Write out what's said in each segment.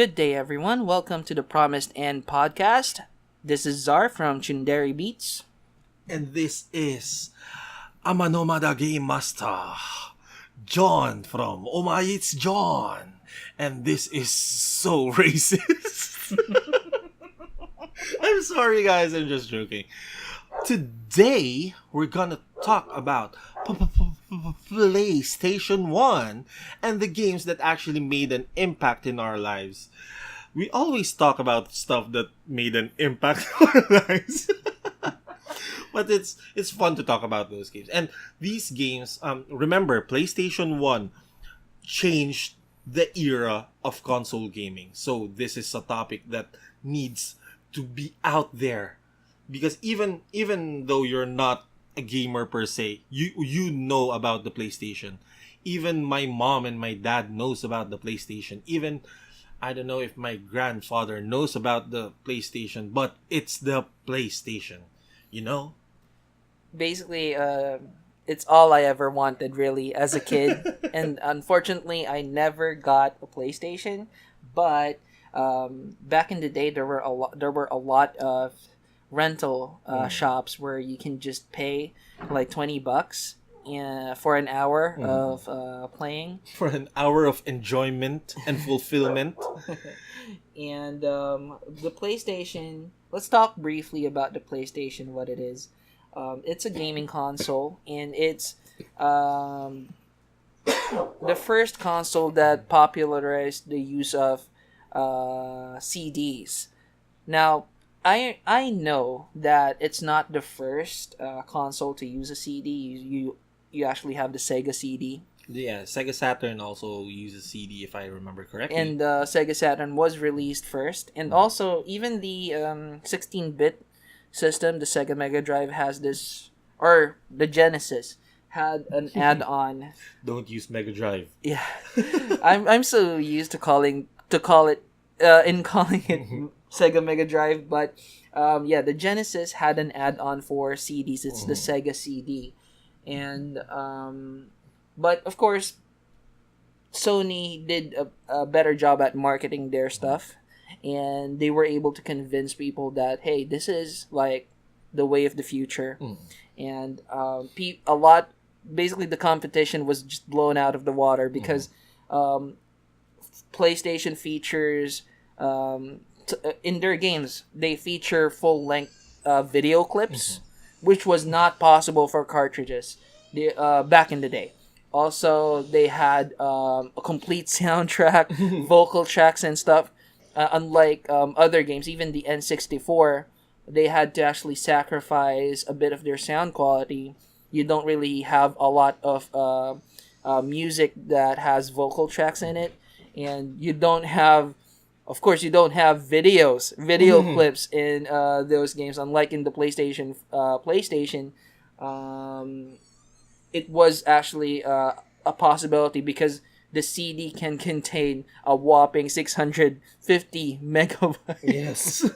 Good day, everyone. Welcome to the Promised End podcast. This is Zar from Chundari Beats. And this is Amanomada Game Master, John from It's John. And this is so racist. I'm sorry, guys. I'm just joking. Today, we're gonna talk about PlayStation 1 and the games that actually made an impact in our lives. We always talk about stuff that made an impact in our lives. But it's fun to talk about those games. And these games, remember, PlayStation 1 changed the era of console gaming. So this is a topic that needs to be out there. Because even though you're not a gamer per se, you know about the PlayStation. Even my mom and my dad knows about the PlayStation. Even I don't know if my grandfather knows about the PlayStation, but it's the PlayStation, you know? Basically, it's all I ever wanted, really, as a kid. And unfortunately, I never got a PlayStation. But back in the day, there were a lot of rental shops where you can just pay like $20 for an hour of playing. For an hour of enjoyment and fulfillment. And the PlayStation, let's talk briefly about the PlayStation, what it is. It's a gaming console, and it's the first console that popularized the use of CDs. Now, I know that it's not the first console to use a CD. You actually have the Sega CD. Yeah, Sega Saturn also uses CD, if I remember correctly. And the Sega Saturn was released first. And also, even the 16-bit system, the Sega Mega Drive has this, or the Genesis had an add-on. Don't use Mega Drive. Yeah, I'm so used to calling it Sega Mega Drive, but the Genesis had an add-on for CDs. It's the Sega CD, and but of course, Sony did a better job at marketing their stuff, and they were able to convince people that, hey, this is like the way of the future, and basically the competition was just blown out of the water because PlayStation features in their games, they feature full-length video clips, which was not possible for cartridges back in the day. Also, they had a complete soundtrack, vocal tracks and stuff. Unlike other games, even the N64, they had to actually sacrifice a bit of their sound quality. You don't really have a lot of music that has vocal tracks in it, and you don't have video clips in those games. Unlike in the PlayStation, it was actually a possibility because the CD can contain a whopping 650 megabytes. Yes.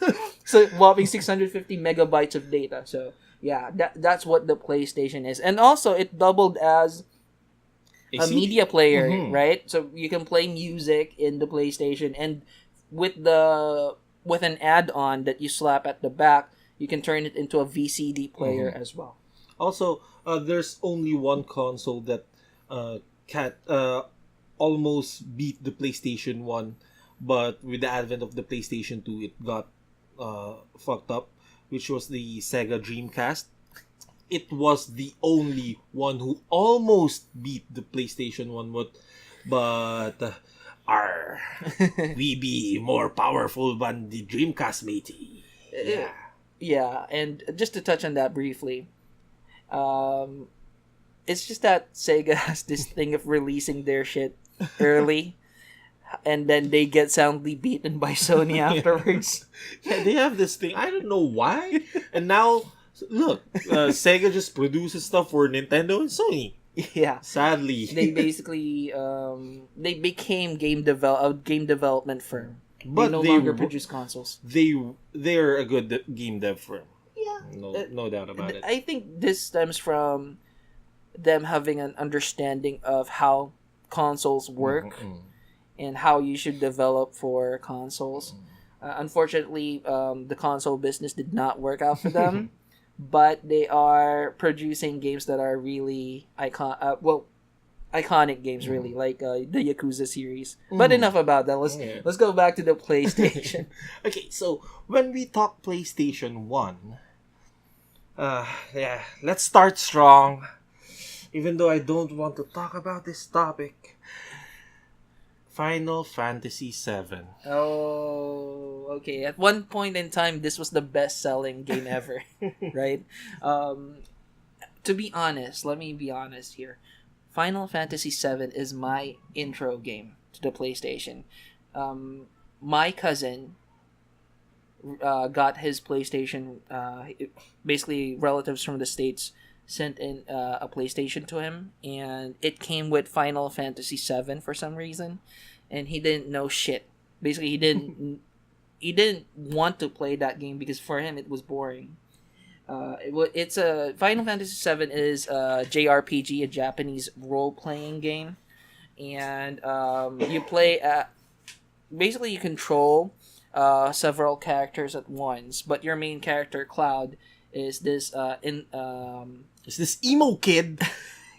So whopping 650 megabytes of data. So yeah, that's what the PlayStation is, and also it doubled as a media player, right? So you can play music in the PlayStation, and with an add-on that you slap at the back, you can turn it into a VCD player as well. Also, there's only one console that almost beat the PlayStation 1, but with the advent of the PlayStation 2, it got fucked up, which was the Sega Dreamcast. It was the only one who almost beat the PlayStation 1, but we be more powerful than the Dreamcast, matey. Yeah. Yeah, and just to touch on that briefly, it's just that Sega has this thing of releasing their shit early, and then they get soundly beaten by Sony afterwards. Yeah, they have this thing. I don't know why. And now, look, Sega just produces stuff for Nintendo and Sony. Yeah. Sadly. They basically, they became game development firm. But they no longer produce consoles. They're a good game dev firm. Yeah. No doubt about it. I think this stems from them having an understanding of how consoles work and how you should develop for consoles. Unfortunately, the console business did not work out for them, but they are producing games that are really iconic games, really, like the Yakuza series. But enough about that. Let's go back to the PlayStation. Okay, so when we talk PlayStation 1, let's start strong. Even though I don't want to talk about this topic. Final Fantasy 7. Oh, okay. At one point in time, this was the best-selling game ever, right? To be honest, let me be honest here. Final Fantasy 7 is my intro game to the PlayStation. My cousin got his PlayStation. Basically, relatives from the States sent in a PlayStation to him, and it came with Final Fantasy 7 for some reason, and he didn't know shit. Basically, he didn't want to play that game because for him it was boring. It's a Final Fantasy 7 is a JRPG, a Japanese role playing game, and you play. Basically, you control several characters at once, but your main character, Cloud, is this It's this emo kid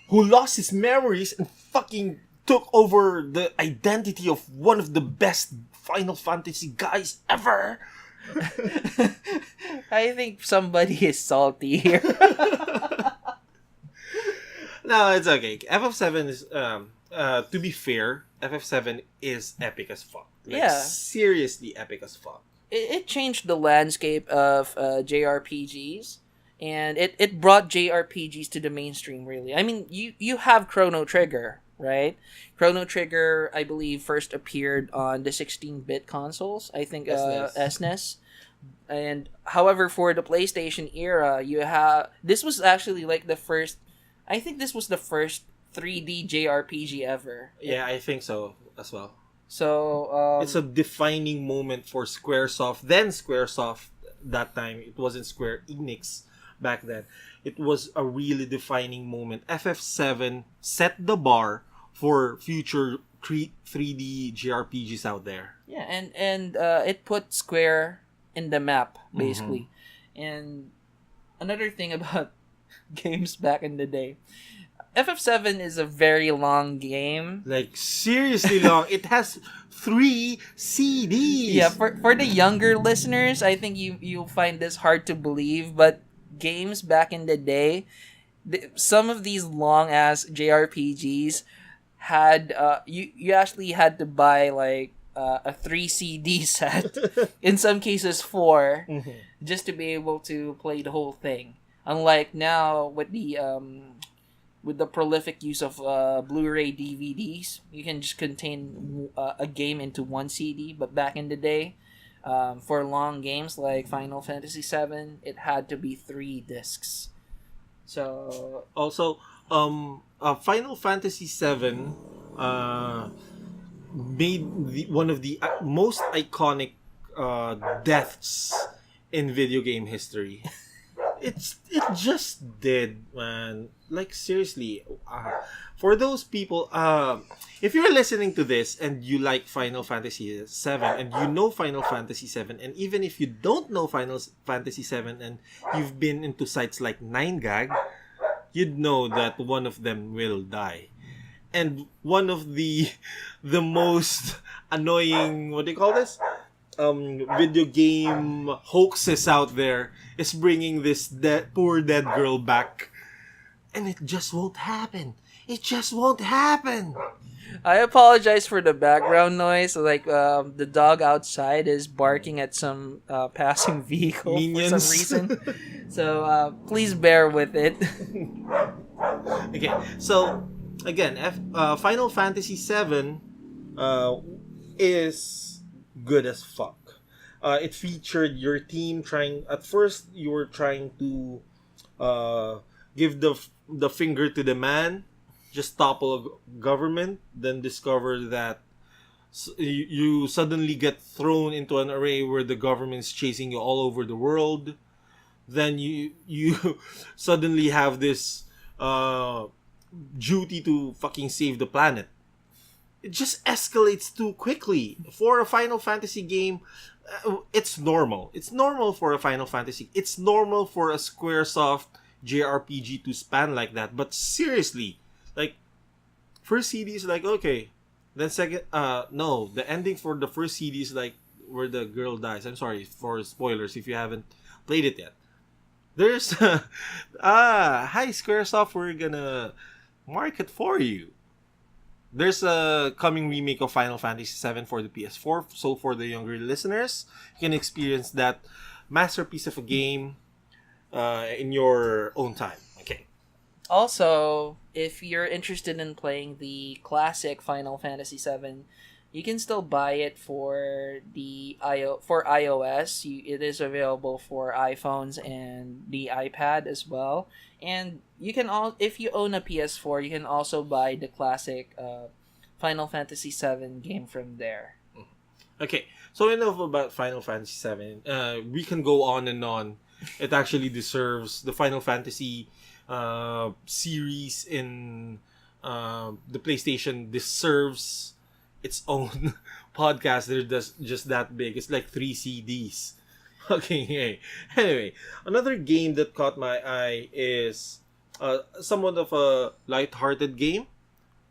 who lost his memories and fucking took over the identity of one of the best Final Fantasy guys ever. I think somebody is salty here. No, it's okay. FF7 is to be fair, FF7 is epic as fuck. Like, Yeah. seriously epic as fuck. It changed the landscape of JRPGs, and it brought JRPGs to the mainstream, really. I mean, you have Chrono Trigger, right? Chrono Trigger, I believe, first appeared on the 16-bit consoles. I think SNES. And however, for the PlayStation era, this was actually like the first. I think this was the first 3D JRPG ever. Yeah, I think so as well. So It's a defining moment for Squaresoft. Then Squaresoft, that time, it wasn't Square Enix back then. It was a really defining moment. FF7 set the bar for future 3D JRPGs out there. yeah, and it put Square in the map basically. And another thing about games back in the day, FF7 is a very long game. Like, seriously long. It has 3 CDs. Yeah, for the younger listeners, I think you'll find this hard to believe, but games back in the day, some of these long ass JRPGs had you actually had to buy like a 3 CD set, in some cases 4, just to be able to play the whole thing. Unlike now with the prolific use of Blu-ray DVDs, you can just contain a game into 1 CD. But back in the day, for long games like Final Fantasy VII, it had to be 3 discs. So Also, Final Fantasy VII made one of the most iconic deaths in video game history. It just did, man. Like, seriously, for those people, if you're listening to this and you like Final Fantasy VII and you know Final Fantasy VII, and even if you don't know Final Fantasy VII and you've been into sites like 9gag, you'd know that one of them will die. And one of the most annoying, what do you call this? Video game hoaxes out there is bringing this poor dead girl back, and it just won't happen. It just won't happen. I apologize for the background noise. Like the dog outside is barking at some passing vehicle Minions. for some reason. So please bear with it. Okay, so again, Final Fantasy VII is good as fuck. It featured your team trying. At first, you were trying to give the finger to the man, just topple a government, then discover that you suddenly get thrown into an array where the government's chasing you all over the world. Then you suddenly have this duty to fucking save the planet. it just escalates too quickly. For a Final Fantasy game, it's normal. It's normal for a Final Fantasy. It's normal for a Squaresoft JRPG to span like that. But seriously, like, first CD is like, okay. Then second, no, the ending for the first CD is like where the girl dies. I'm sorry for spoilers if you haven't played it yet. There's, hi Squaresoft, we're gonna market for you. There's a coming remake of Final Fantasy VII for the PS4. So for the younger listeners, you can experience that masterpiece of a game in your own time. Okay. Also, if you're interested in playing the classic Final Fantasy VII, you can still buy it for for iOS. It is available for iPhones and the iPad as well. And you can if you own a PS4, you can also buy the classic Final Fantasy VII game from there. Okay, so enough about Final Fantasy VII. We can go on and on. It actually deserves the Final Fantasy series in the PlayStation deserves its own podcast. They're just that big. It's like 3 CDs. Okay, hey. Anyway, another game that caught my eye is somewhat of a light-hearted game.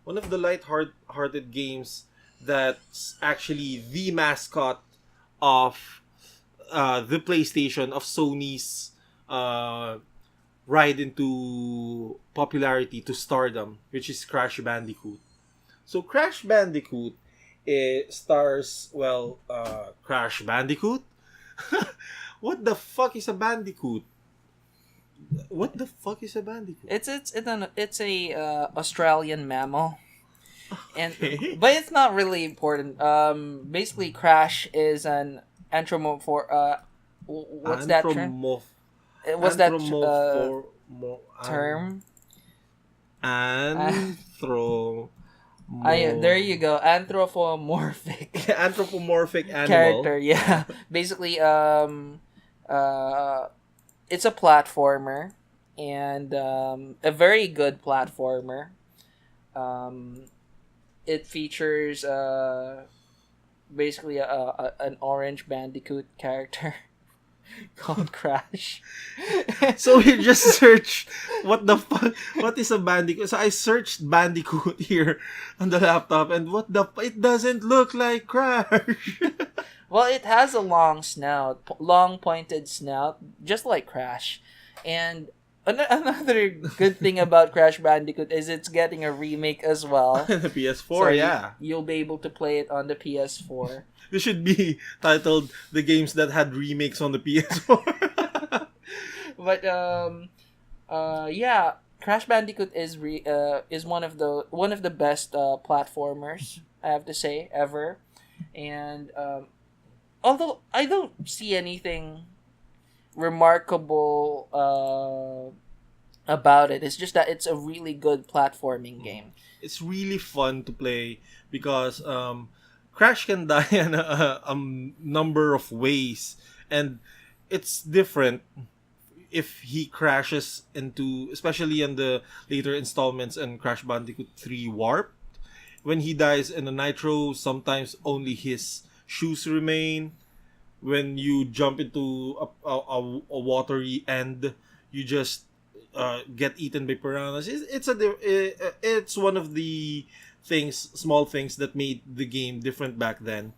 One of the light-hearted games that's actually the mascot of the PlayStation, of Sony's ride into popularity to stardom, which is Crash Bandicoot. So Crash Bandicoot stars, Crash Bandicoot? What the fuck is a bandicoot? What the fuck is a bandicoot? It's a Australian mammal, Okay. but it's not really important. Basically, Crash is an what's that term? What's that term? There you go. Anthropomorphic Anthropomorphic animal. character. Yeah. Basically, it's a platformer, and a very good platformer. It features basically an orange Bandicoot character called Crash. So you just search what the fuck, what is a bandicoot? So I searched bandicoot here on the laptop, and it doesn't look like Crash. Well, it has a long pointed snout, just like Crash. And another good thing about Crash Bandicoot is it's getting a remake as well. The PS4, So yeah. you'll be able to play it on the PS4. This should be titled the games that had remakes on the PS4. But yeah, Crash Bandicoot is one of the best platformers, I have to say, ever. And although I don't see anything remarkable about it, it's just that it's a really good platforming game. It's really fun to play because Crash can die in a number of ways, and it's different if he crashes into, especially in the later installments in Crash Bandicoot 3 Warped. When he dies in a nitro, sometimes only his shoes remain. When you jump into a watery end, you just get eaten by piranhas. It's one of the small things that made the game different back then.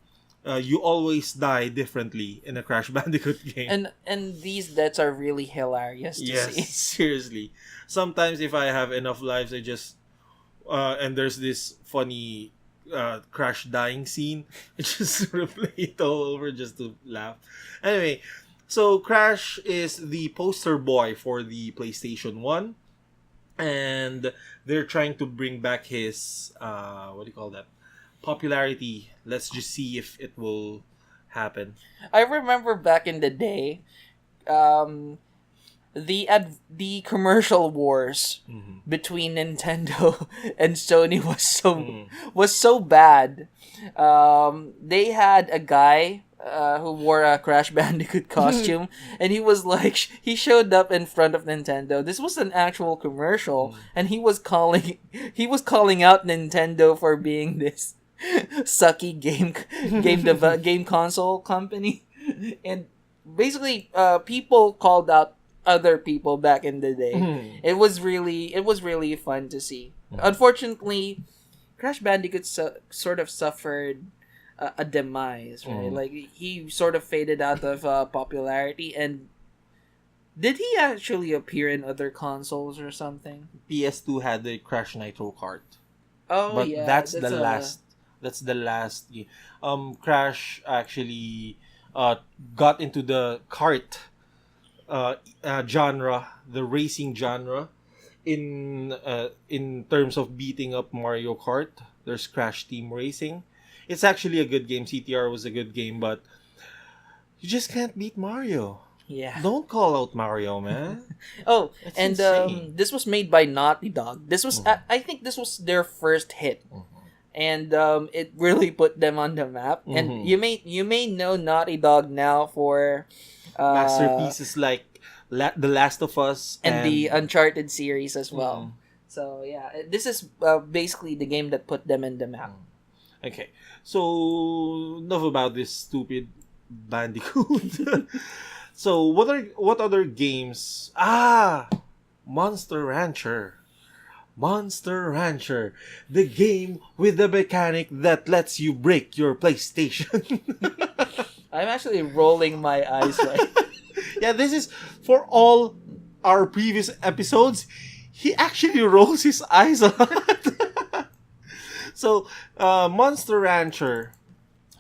You always die differently in a Crash Bandicoot game. And these deaths are really hilarious to see. Yes, seriously. Sometimes if I have enough lives, I just and there's this funny Crash dying scene. I just replay it all over just to laugh. Anyway, so Crash is the poster boy for the PlayStation 1. And they're trying to bring back his popularity. Let's just see if it will happen. I remember back in the day, the commercial wars between Nintendo and Sony was so bad. They had a guy who wore a Crash Bandicoot costume, and he showed up in front of Nintendo. This was an actual commercial, and he was calling out Nintendo for being this sucky game console company, and basically people called out other people back in the day. It was really fun to see. Unfortunately, Crash Bandicoot sort of suffered a demise, right? Like he sort of faded out of popularity. And did he actually appear in other consoles or something? PS2 had the Crash Nitro Kart. Oh But yeah, that's the last. That's the last. Crash actually got into the kart genre, the racing genre. In terms of beating up Mario Kart, there's Crash Team Racing. It's actually a good game. CTR was a good game, but you just can't beat Mario. Yeah. Don't call out Mario, man. Oh, That's and insane. this was made by Naughty Dog. This was I think this was their first hit. And it really put them on the map. And you may know Naughty Dog now for Masterpieces like The Last of Us and the Uncharted series as well. So yeah, this is basically the game that put them in the map. Okay, so enough about this stupid Bandicoot. So what other games? Monster Rancher. Monster Rancher, the game with the mechanic that lets you break your PlayStation. I'm actually rolling my eyes right. Yeah, this is for all our previous episodes. He actually rolls his eyes a lot. So, Monster Rancher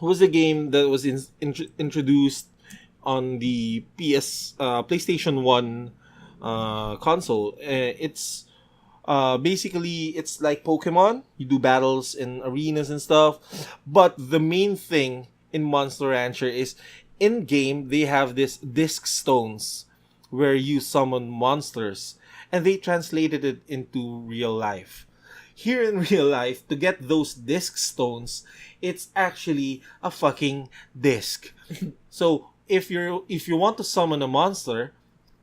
was a game that was introduced on the PlayStation 1 console. It's basically it's like Pokemon. You do battles in arenas and stuff. But the main thing in Monster Rancher is in game they have this disc stones where you summon monsters, and they translated it into real life. Here in real life, to get those disc stones, it's actually a fucking disc. So if you want to summon a monster,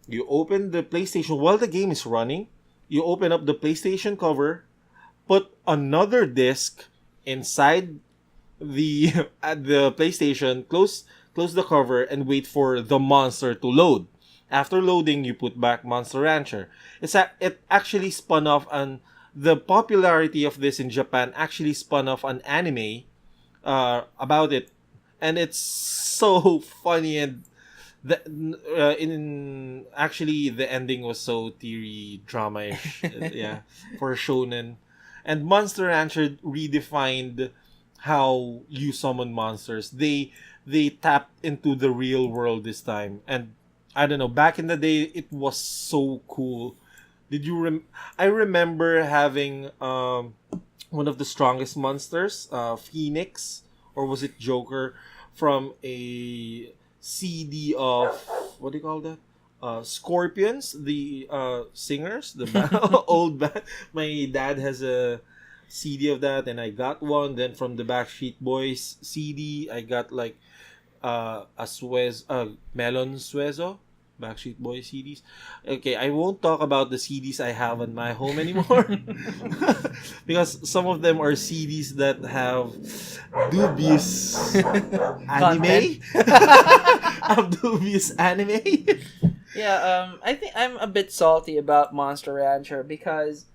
you open the PlayStation while the game is running. You open up the PlayStation cover, put another disc inside the at the PlayStation, close the cover, and wait for the monster to load. After loading, you put back Monster Rancher. It actually spun off an the popularity of this in Japan actually spun off an anime about it, and it's so funny. And in actually the ending was so teary drama-ish. Yeah, for shonen. And Monster Rancher redefined how you summon monsters. They tapped into the real world this time, and I don't know, back in the day it was so cool. Did you I remember having one of the strongest monsters, Phoenix, or was it Joker, from a CD of, what do you call that? Scorpions, the singers, the old band. My dad has a CD of that, and I got one. Then from the Backstreet Boys CD, I got like Melon Suezo, Backstreet Boys CDs. Okay, I won't talk about the CDs I have in my home anymore because some of them are CDs that have dubious anime. Have dubious anime. Yeah, I think I'm a bit salty about Monster Rancher because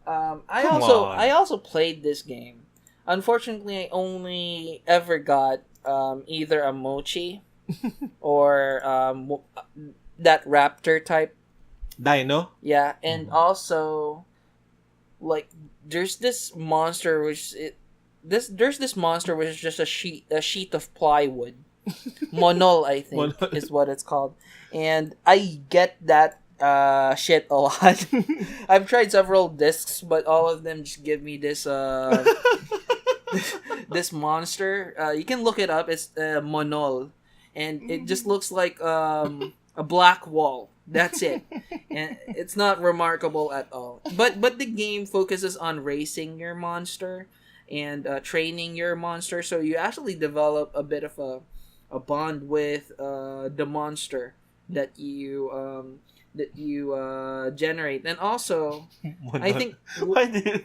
I Come I on. also played this game. Unfortunately, I only ever got either a mochi or that raptor type. Dino. Yeah, and also like there's this monster there's this monster which is just a sheet of plywood. Monol, I think, Monol. is what it's called. And I get that shit a lot. I've tried several discs, but all of them just give me this this monster. You can look it up. It's Monol, and it just looks like a black wall. That's it, and it's not remarkable at all. But the game focuses on racing your monster and training your monster, so you actually develop a bit of a bond with the monster that you that you generate. And also, I think Why did?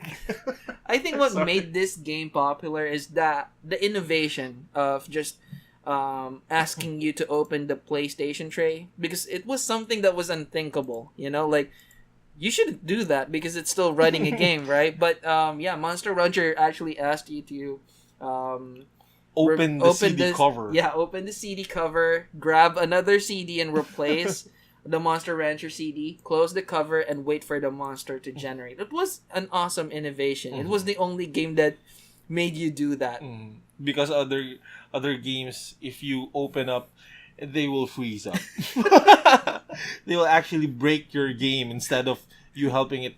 I think what Sorry. made this game popular is that the innovation of just asking you to open the PlayStation tray, because it was something that was unthinkable. Like you shouldn't do that because it's still running a game, right? But yeah, Monster Rancher actually asked you to Open the CD cover. Yeah, open the CD cover, grab another CD and replace the Monster Rancher CD, close the cover, and wait for the monster to generate. It was an awesome innovation. It was the only game that made you do that. Because other games, if you open up, they will freeze up. They will actually break your game instead of you helping it.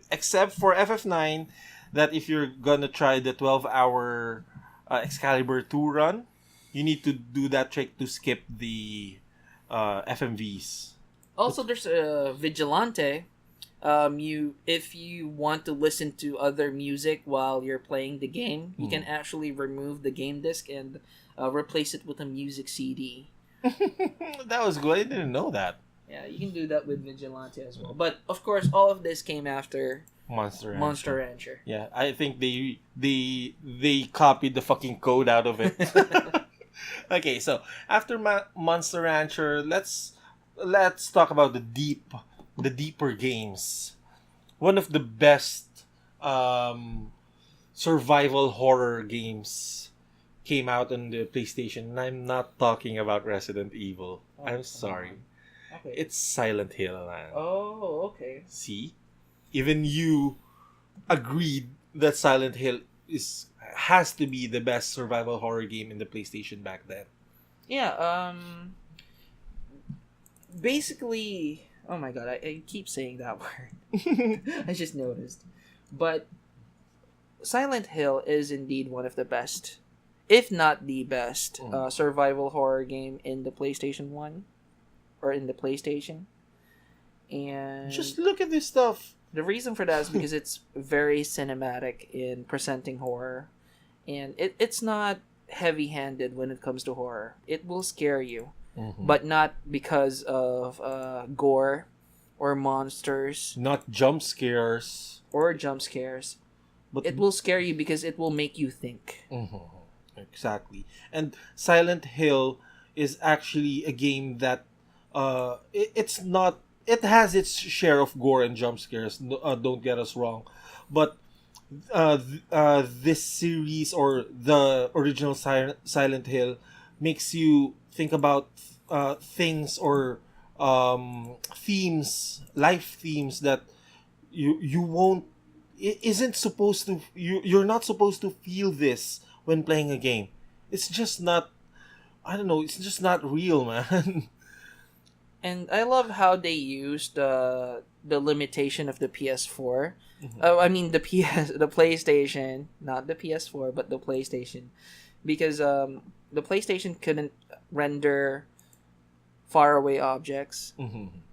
Except for FF9, that if you're gonna try the 12-hour Excalibur 2 run, you need to do that trick to skip the FMVs. Also, there's a Vigilante. If you want to listen to other music while you're playing the game, you can actually remove the game disc and replace it with a music CD. That was good. I didn't know that. Yeah, you can do that with Vigilante as well. But of course, all of this came after Monster Rancher. Yeah, I think they copied the fucking code out of it. Okay, so after Monster Rancher, let's talk about the deeper games. One of the best survival horror games came out on the PlayStation, and I'm not talking about Resident Evil. I'm sorry. Okay. It's Silent Hill, man. Oh, okay. See? Even you agreed that Silent Hill has to be the best survival horror game in the PlayStation back then. Yeah, basically, oh my god, I keep saying that word. I just noticed. But Silent Hill is indeed one of the best, if not the best, survival horror game in the PlayStation 1 or in the PlayStation. And just look at this stuff. The reason for that is because it's very cinematic in presenting horror, and it's not heavy-handed when it comes to horror. It will scare you, but not because of gore or monsters. Not jump scares. Or jump scares. But it will scare you because it will make you think. Exactly. And Silent Hill is actually a game that it's not. It has its share of gore and jump scares. Don't get us wrong, but this series or the original Silent Hill makes you think about things or themes, life themes that you won't. It isn't supposed to. You're not supposed to feel this when playing a game. It's just not. I don't know. It's just not real, man. And I love how they used the limitation of the PS4. I mean the PlayStation, not the PS4, but the PlayStation, because the PlayStation couldn't render faraway objects.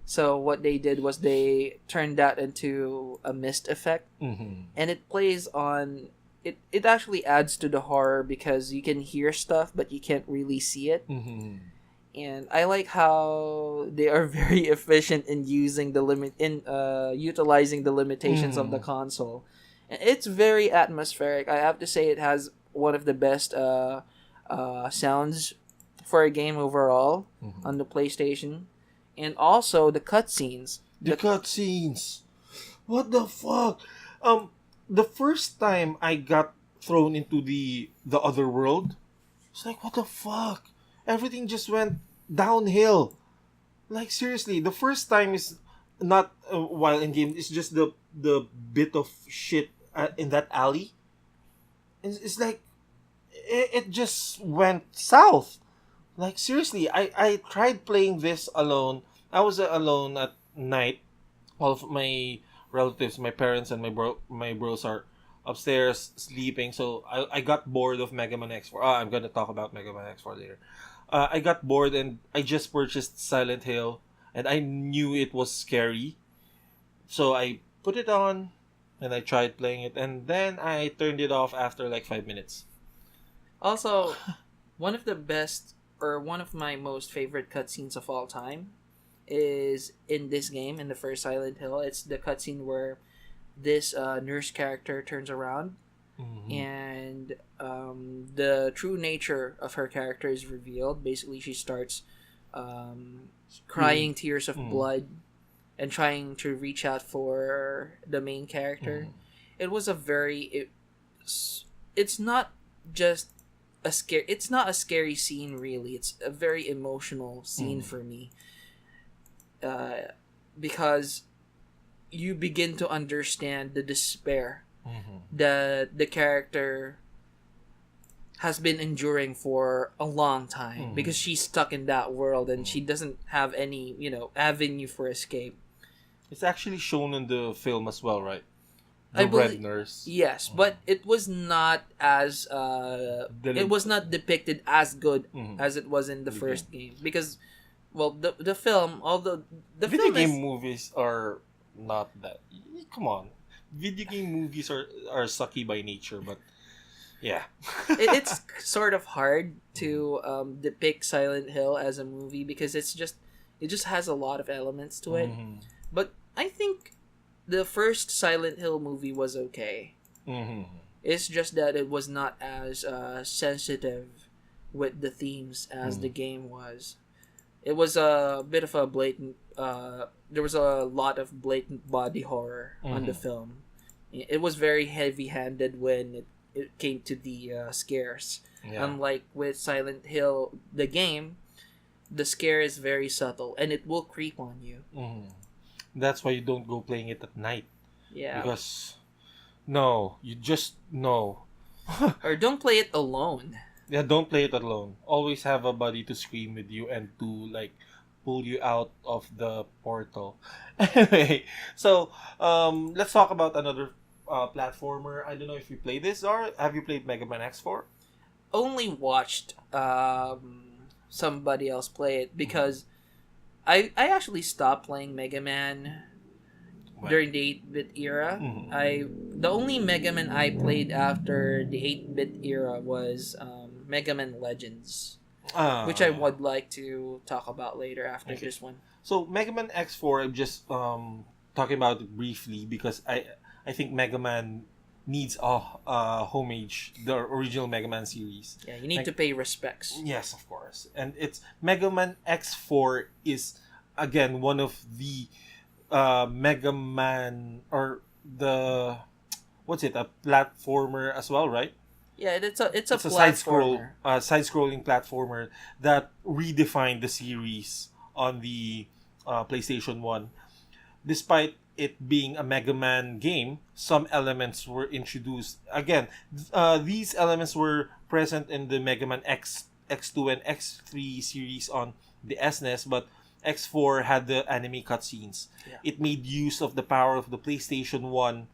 So what they did was they turned that into a mist effect, and it plays on. It actually adds to the horror because you can hear stuff, but you can't really see it. And I like how they are very efficient in using utilizing the limitations of the console. And it's very atmospheric. I have to say it has one of the best sounds for a game overall on the PlayStation. And also the cutscenes. The cutscenes. What the fuck? The first time I got thrown into the other world, it's like, what the fuck? Everything just went downhill. Like, seriously, the first time is not while in game. It's just the bit of shit in that alley. It's like it just went south. Like, seriously, I tried playing this alone. I was alone at night. All of my relatives, my parents, and my bros are upstairs sleeping. So I got bored of Mega Man X4. I'm gonna talk about Mega Man X4 later. I got bored and I just purchased Silent Hill, and I knew it was scary, so I put it on and I tried playing it, and then I turned it off after like 5 minutes. Also, one of the best, or one of my most favorite cutscenes of all time is in this game, in the first Silent Hill. It's the cutscene where this nurse character turns around, Mm-hmm. and the true nature of her character is revealed. Basically, she starts crying tears of Mm-hmm. blood and trying to reach out for the main character. Mm-hmm. It was a very it's not just a scare. It's not a scary scene really. It's a very emotional scene Mm-hmm. for me, because you begin to understand the despair Mm-hmm. that the character has been enduring for a long time, Mm-hmm. because she's stuck in that world and she Mm-hmm. doesn't have any avenue for escape. It's actually shown in the film as well, right? I The red believe nurse. Yes, but it was not as it was not depicted as good Mhm. as it was in the The first game, because well, the film, although the Video film game is movies are not that. Come on, video game movies are sucky by nature, but yeah. it's sort of hard to depict Silent Hill as a movie, because it just has a lot of elements to it. Mhm. But I think the first Silent Hill movie was okay. Mhm. It's just that it was not as sensitive with the themes as the Mhm. game was. It was a bit of a blatant. There was a lot of blatant body horror on the Mhm. film. It was very heavy-handed when it came to the scares. Yeah. Unlike with Silent Hill, the game, the scare is very subtle and it will creep on you. Mhm. That's why you don't go playing it at night, Yeah. because no, you just no. Or don't play it alone. Yeah, don't play it alone. Always have a buddy to scream with you and to like pull you out of the portal. Anyway, so let's talk about another platformer. I don't know if you play this, or have you played Mega Man X4? Only watched somebody else play it, because I actually stopped playing Mega Man during the 8-bit era. Mhm. The only Mega Man I played after the 8-bit era was Mega Man Legends, which I Yeah. would like to talk about later after Okay. this one. So Mega Man X4, I'm just talking about it briefly because I think Mega Man needs a homage, the original Mega Man series. Yeah, you need Like- to pay respects. Yes, of course. And it's Mega Man X4 is again one of the Mega Man, or the what's it, a platformer as well, right? Yeah, it's a It's a platformer. side-scrolling platformer that redefined the series on the PlayStation 1. Despite it being a Mega Man game, some elements were introduced. Again, these elements were present in the Mega Man X, X2, and X3 series on the SNES, but X4 had the anime cutscenes. Yeah. It made use of the power of the PlayStation 1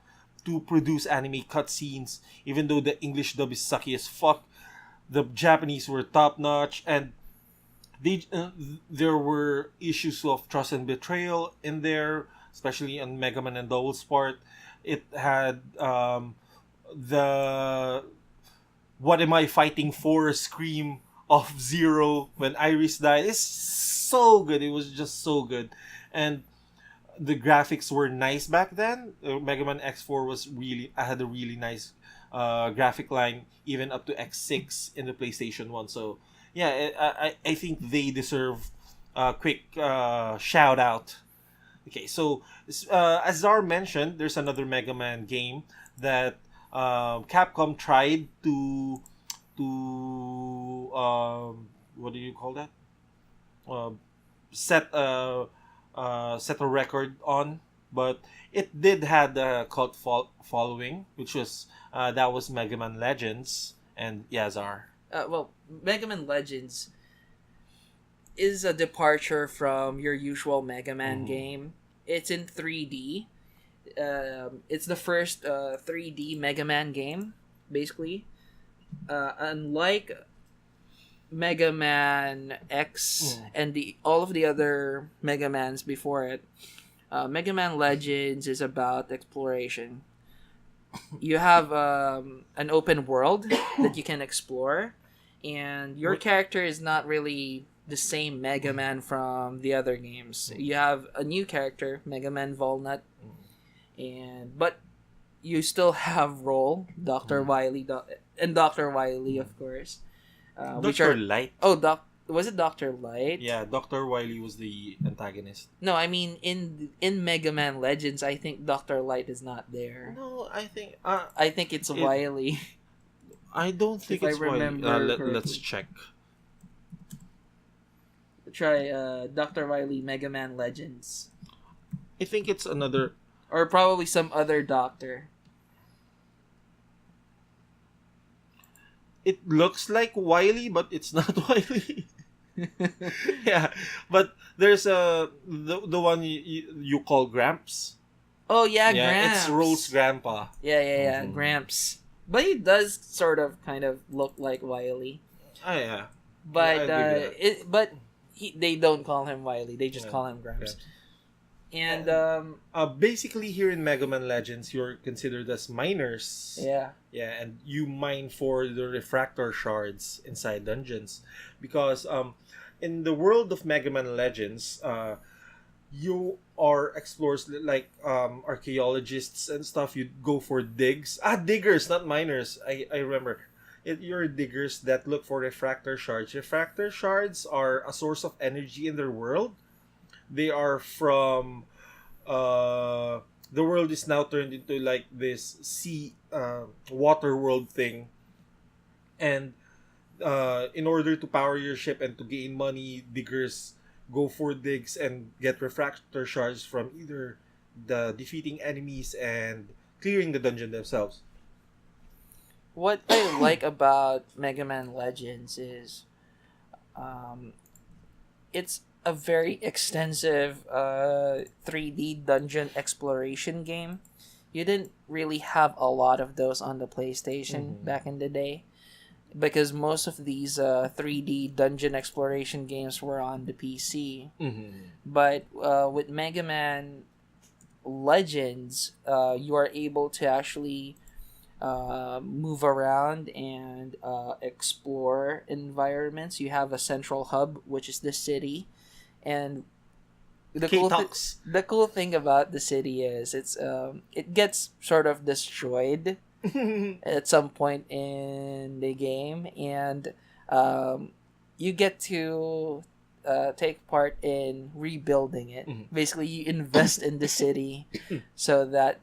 to produce anime cutscenes, even though the English dub is sucky as fuck. The Japanese were top notch, and there were issues of trust and betrayal in there, especially on Mega Man and Double's part. It had the "What am I fighting for?" scream of Zero when Iris died. It's so good. It was just so good, and the graphics were nice back then. Mega Man X4 was really had a really nice graphic line, even up to X6 in the PlayStation 1. So yeah, I think they deserve a quick shout out. Okay, so as Zar mentioned, there's another Mega Man game that Capcom tried to what do you call that? Uh, set set a record on, but it did had a cult following, which was that was Mega Man Legends and Yazar. Well, Mega Man Legends is a departure from your usual Mega Man Mhm. game. It's in 3D. It's the first 3D Mega Man game, basically. Unlike Mega Man X and all of the other Mega Mans before it, Mega Man Legends is about exploration. You have an open world that you can explore, and your What- character is not really the same Mega Man from the other games. You have a new character, Mega Man Volnut, but you still have Roll, Doctor Wily, and Doctor Wily, of course, which Doctor are Light. was it Doctor Light? Yeah, Doctor Wily was the antagonist. No, I mean in Mega Man Legends, I think Doctor Light is not there. No, I think I think it's Wily. I don't think If I it's Wily. remember Let's correctly. check. Try Doctor Wily Mega Man Legends, I think it's another. or probably some other Doctor. It looks like Wily, but it's not Wily. Yeah, but there's the one you call Gramps. Oh yeah, Yeah, Gramps. it's Roll's grandpa. Yeah, Mhm. Gramps. But he does sort of kind of look like Wily. Oh yeah. But Yeah, I'd give you they don't call him Wily. They just Yeah, call him Gramps. Gramps. And Basically here in Mega Man Legends, you're considered as miners. yeah. Yeah, and you mine for the refractor shards inside dungeons, because in the world of Mega Man Legends, you are explorers like archaeologists and stuff. You go for diggers, not miners. I remember. You're diggers that look for refractor shards. Refractor shards are a source of energy in their world. They are from the world is now turned into like this sea water world thing, and in order to power your ship and to gain money, diggers go for digs and get refractor shards from either the defeating enemies and clearing the dungeon themselves. What I like about Mega Man Legends is it's a very extensive 3D dungeon exploration game. You didn't really have a lot of those on the PlayStation back in the day, because most of these 3D dungeon exploration games were on the PC. But with Mega Man Legends, you are able to actually move around and explore environments. You have a central hub, which is the city, and the the cool thing about the city is it gets sort of destroyed at some point in the game, and you get to take part in rebuilding it. Basically, you invest in the city so that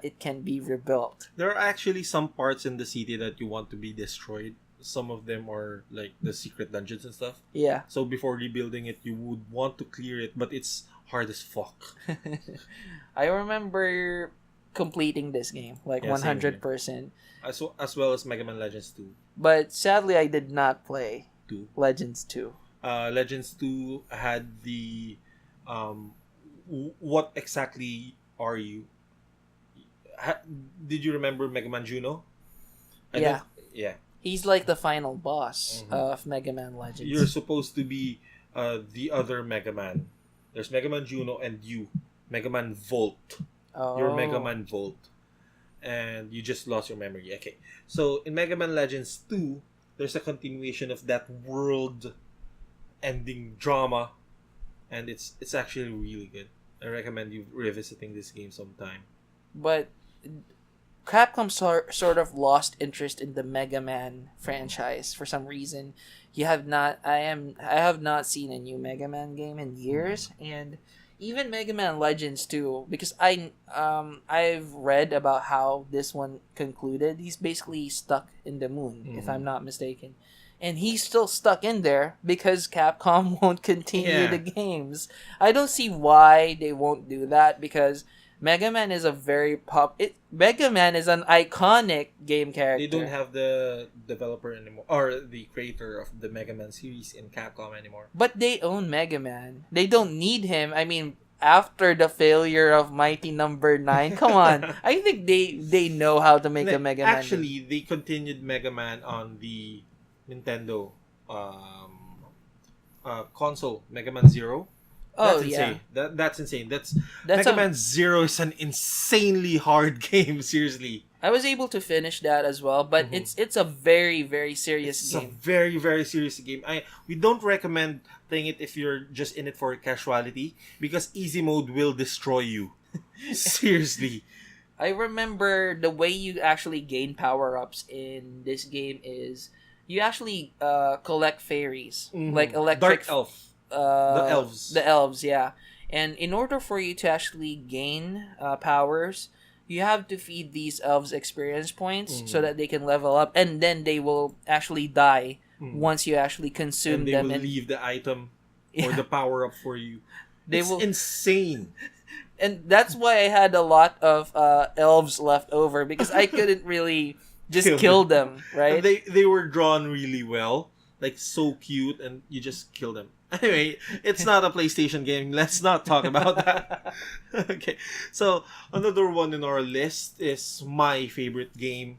it can be rebuilt. There are actually some parts in the city that you want to be destroyed. Some of them are like the secret dungeons and stuff. Yeah. So before rebuilding it, you would want to clear it, but it's hard as fuck. I remember completing this game like Yeah, same 100%. As well as Mega Man Legends 2. But sadly, I did not play 2. Legends 2. Legends 2 had the what exactly are you? Did you remember Mega Man Juno? Yeah. Yeah. He's like the final boss of Mega Man Legends. You're supposed to be the other Mega Man. There's Mega Man Juno and you, Mega Man Volt. Oh. You're Mega Man Volt, and you just lost your memory. Okay, so in Mega Man Legends 2, there's a continuation of that world-ending drama, and it's actually really good. I recommend you revisiting this game sometime. But Capcom sort of lost interest in the Mega Man franchise for some reason. I have not seen a new Mega Man game in years, and even Mega Man Legends 2, because I've read about how this one concluded. He's basically stuck in the moon, if I'm not mistaken. And he's still stuck in there because Capcom won't continue the games. I don't see why they won't do that, because Mega Man is Mega Man is an iconic game character. They don't have the developer anymore, or the creator of the Mega Man series in Capcom anymore. But they own Mega Man. They don't need him. I mean, after the failure of Mighty Number 9, come on. I think they know how to make a Mega Man. Actually, they continued Mega Man on the Nintendo console, Mega Man Zero. That's insane. That's insane. That's Mega Man Zero is an insanely hard game, seriously. I was able to finish that as well, but it's a very very serious It's a game. very, very serious game. We don't recommend playing it if you're just in it for casuality, because easy mode will destroy you. Seriously. I remember the way you actually gain power ups in this game is you actually collect fairies, like electric Dark elf. The elves. The elves, yeah. And in order for you to actually gain powers, you have to feed these elves experience points so that they can level up, and then they will actually die once you actually consume And they them. will And leave the item or Yeah. the power up for you. They It's will, insane. and that's why I had a lot of elves left over because I couldn't really just kill them, right? And they were drawn really well, like so cute, and you just kill them. Anyway, it's not a PlayStation game. Let's not talk about that. Okay, so another one in our list is my favorite game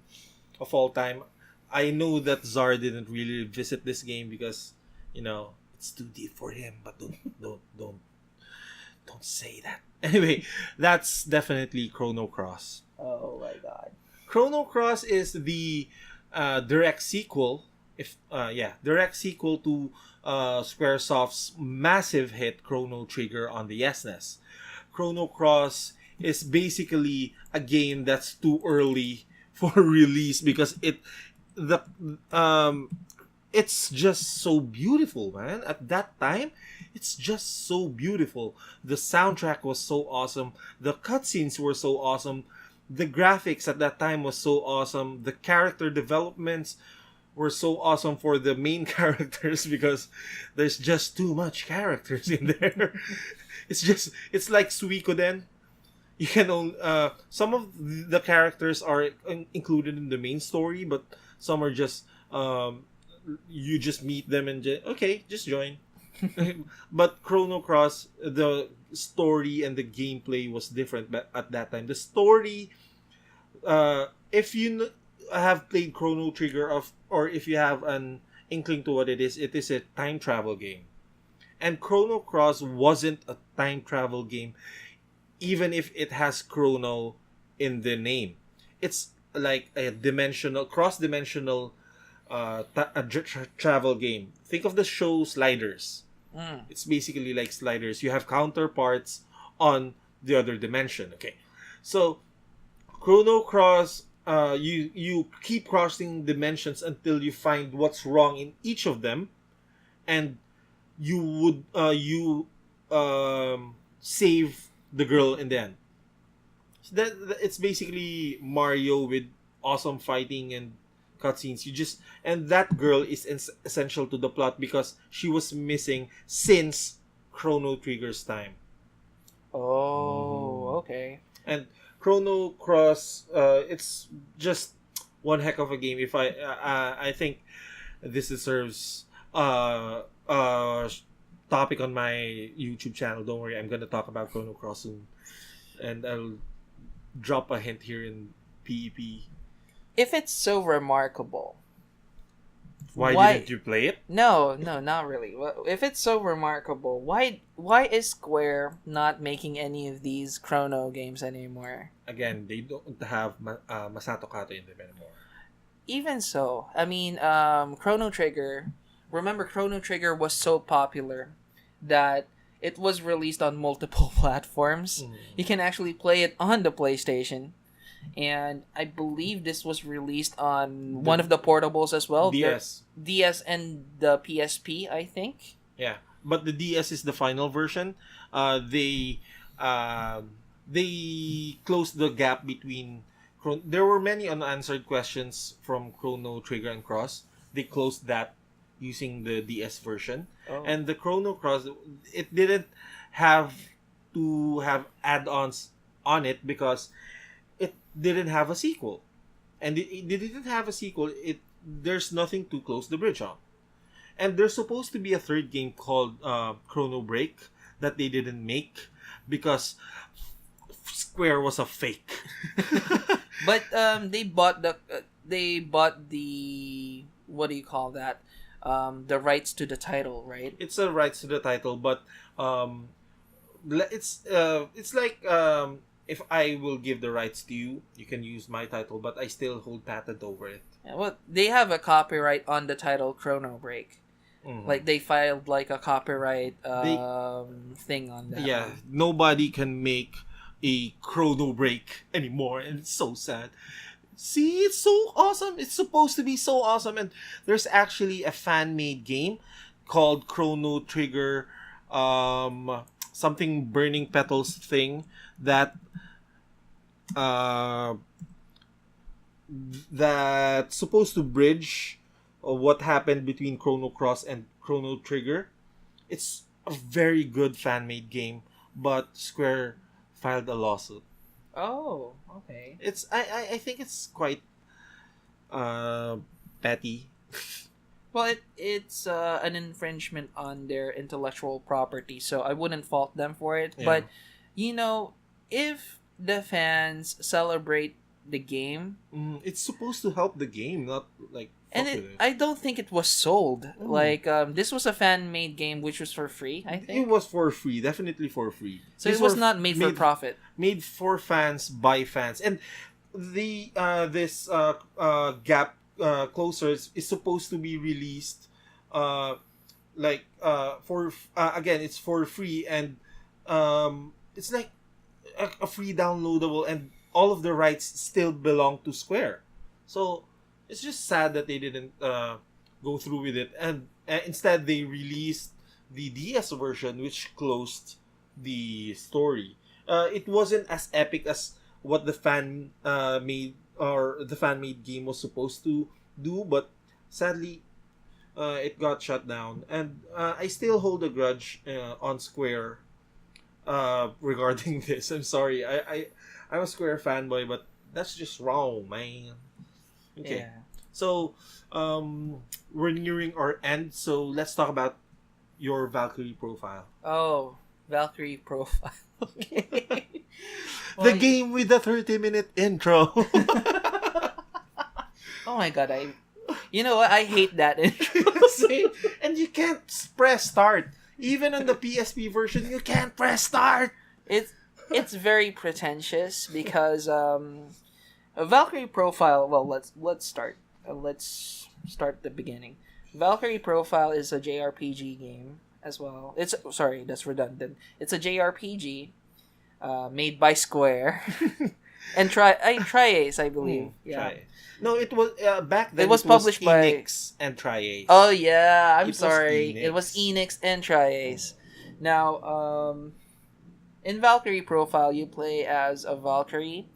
of all time. I know that Zar didn't really visit this game because, it's too deep for him. But don't say that. Anyway, that's definitely Chrono Cross. Oh my god. Chrono Cross is the direct sequel, direct sequel to SquareSoft's massive hit Chrono Trigger on the SNES. Chrono Cross is basically a game that's too early for release because the it's just so beautiful, man. At that time, it's just so beautiful. The soundtrack was so awesome. The cutscenes were so awesome. The graphics at that time was so awesome. The character developments were so awesome for the main characters because there's just too much characters in there. It's like Suikoden. You can only, some of the characters are included in the main story, but some are just you just meet them and just join. But Chrono Cross, the story and the gameplay was different at that time. The story, if you have played Chrono Trigger or if you have an inkling to what it is a time travel game. And Chrono Cross wasn't a time travel game, even if it has Chrono in the name. It's like a cross-dimensional travel game. Think of the show Sliders. It's basically like Sliders. You have counterparts on the other dimension. Okay, so Chrono Cross, you keep crossing dimensions until you find what's wrong in each of them, and you would save the girl in the end. So it's basically Mario with awesome fighting and cutscenes. And that girl is essential to the plot because she was missing since Chrono Trigger's time. Oh, okay. And Chrono Cross, it's just one heck of a game. If I think this deserves topic on my YouTube channel. Don't worry, I'm gonna talk about Chrono Cross soon, and I'll drop a hint here in PEP. If it's so remarkable, Why didn't you play it? No, not really. If it's so remarkable, why is Square not making any of these Chrono games anymore? Again, they don't have Masato Kato in them anymore. Even so, I mean, Chrono Trigger. Remember, Chrono Trigger was so popular that it was released on multiple platforms. You can actually play it on the PlayStation. And I believe this was released on one of the portables as well. DS. DS and the PSP, I think. Yeah, but the DS is the final version. They closed the gap between. There were many unanswered questions from Chrono Trigger and Cross. They closed that using the DS version. And the Chrono Cross, it didn't have to have add-ons on it because it didn't have a sequel. And it didn't have a sequel. There's nothing to close the bridge on. And there's supposed to be a third game called Chrono Break that they didn't make because Square was a fake. But they bought the what do you call that? The rights to the title, right? It's a rights to the title, but it's like if I will give the rights to you, you can use my title, but I still hold patent over it. Yeah, well, they have a copyright on the title Chrono Break. Like they filed like a copyright thing on that. Yeah, one. nobody can make a Chrono Break anymore, and it's so sad. See, it's so awesome. It's supposed to be so awesome, and there's actually a fan-made game called Chrono Trigger, something burning petals thing that uh, that's supposed to bridge what happened between Chrono Cross and Chrono Trigger. It's a very good fan-made game, but Square filed a lawsuit. Oh, okay. It's I think it's quite petty. Well, it's an infringement on their intellectual property, so I wouldn't fault them for it. Yeah. But if the fans celebrate the game, It's supposed to help the game, not like and fuck with it. I don't think it was sold. Like this was a fan made game which was for free. I It think was for free, definitely for free. so. These It was were not made for profit. Made for fans by fans, and the this gap closer is supposed to be released for again, it's for free, and it's like a free downloadable, and all of the rights still belong to Square. So it's just sad that they didn't go through with it, and instead they released the DS version, which closed the story. It wasn't as epic as what the fan made game was supposed to do, but sadly, it got shut down. And I still hold a grudge on Square regarding this. I'm sorry, I'm a Square fanboy, but that's just wrong, man. Okay, Yeah. so we're nearing our end, so let's talk about your Valkyrie profile. Oh, Valkyrie profile. Okay. The game with the 30-minute intro. Oh my god, you know what? I hate that intro. See? And you can't press start. Even on the PSP version, you can't press start. It's very pretentious because a Valkyrie profile. Well, let's start. Let's start the beginning. Valkyrie profile is a JRPG game as well. It's sorry, that's redundant. It's a JRPG made by Square and Tri-Ace, I believe. Yeah. Try. No, it was back then. It was published by Enix and Tri-Ace. Oh yeah, I'm It was sorry. Enix. It was Enix and Tri-Ace. Now, in Valkyrie profile, you play as a Valkyrie,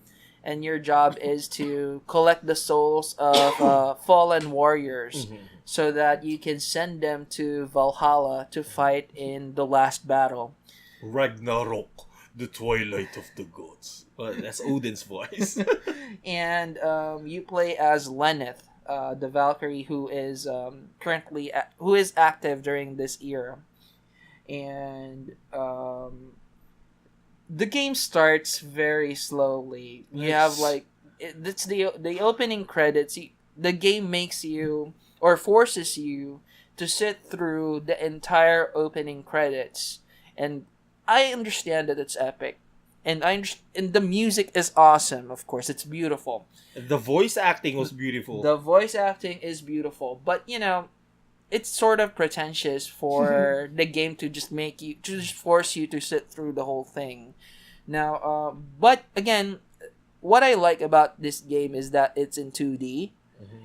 and your job is to collect the souls of fallen warriors, so that you can send them to Valhalla to fight in the last battle. Ragnarok, the twilight of the gods. Well, that's Odin's voice. And you play as Lenneth, the Valkyrie who is who is active during this era, and the game starts very slowly. You have like it's the opening credits. The game makes you or forces you to sit through the entire opening credits, and I understand that it's epic. And and the music is awesome, of course. It's beautiful. The voice acting was beautiful. The voice acting is beautiful. But, it's sort of pretentious for the game to just force you to sit through the whole thing. Now, but again, what I like about this game is that it's in 2D.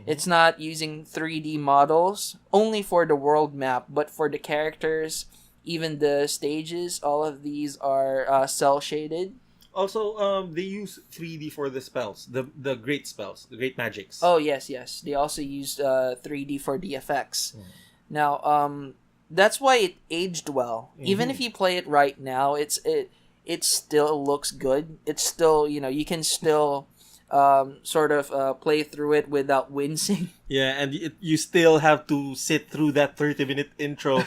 It's not using 3D models, only for the world map, but for the characters, even the stages, all of these are cell shaded. Also, they use 3D for the spells, the great spells, the great magics. Oh yes. They also used 3D for the effects. Now, that's why it aged well. Even if you play it right now, it still looks good. It's still you can still sort of play through it without wincing. Yeah, and you still have to sit through that 30-minute intro.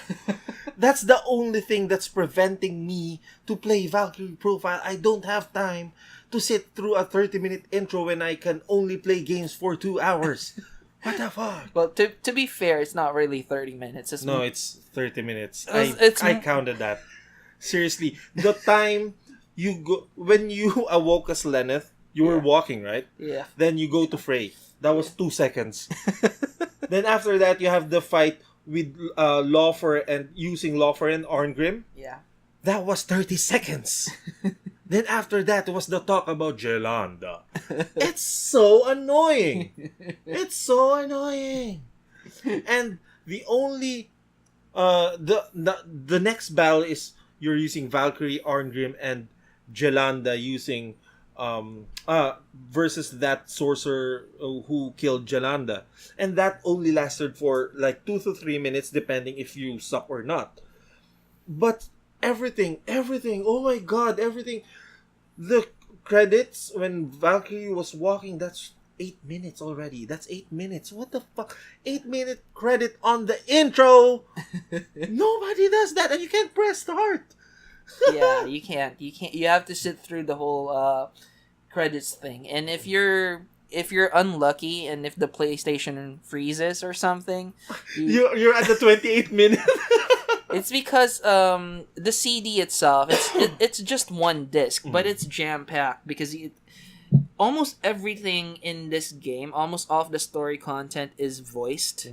That's the only thing that's preventing me to play Valkyrie Profile. I don't have time to sit through a 30-minute intro when I can only play games for 2 hours. What the fuck? Well, to be fair, it's not really 30 minutes. It's 30 minutes. It's I counted that. Seriously, the time you go when you awoke as Lenneth, you were Yeah. walking, right? Yeah. Then you go to Frey. That was 2 seconds. Then after that, you have the fight with Lawfer and using Lawfer and Arngrim. Yeah. That was 30 seconds. Then after that was the talk about Jelanda. It's so annoying. It's so annoying. And the only the next battle is you're using Valkyrie, Arngrim, and Jelanda using versus that sorcerer who killed Jelanda, and that only lasted for like 2 to 3 minutes, depending if you suck or not. But everything, oh my god, everything. The credits when Valkyrie was walking, that's 8 minutes already. That's 8 minutes. What the fuck? 8 minute credit on the intro. Nobody does that, and you can't press start. Yeah, you can't. You can't. You have to sit through the whole credits thing. And if you're unlucky, and if the PlayStation freezes or something, You're at the 28 minute. it's because the CD itself it's just one disc, but it's jam packed because almost everything in this game, almost all of the story content is voiced,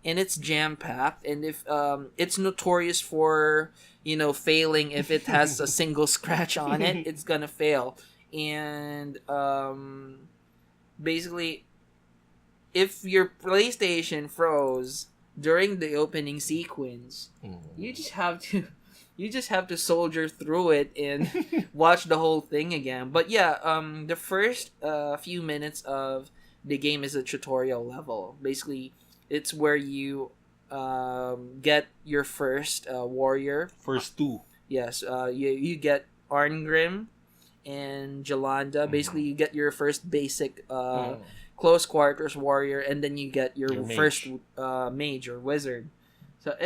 and it's jam packed. And if it's notorious for failing if it has a single scratch on it, it's gonna fail. And basically, if your PlayStation froze during the opening sequence, you just have to soldier through it and watch the whole thing again. But yeah, the first few minutes of the game is a tutorial level. Basically, it's where you get your first warrior. First two. Yes, you get Arngrim and Jelanda. Basically, you get your first basic close quarters warrior, and then you get your first mage or wizard. So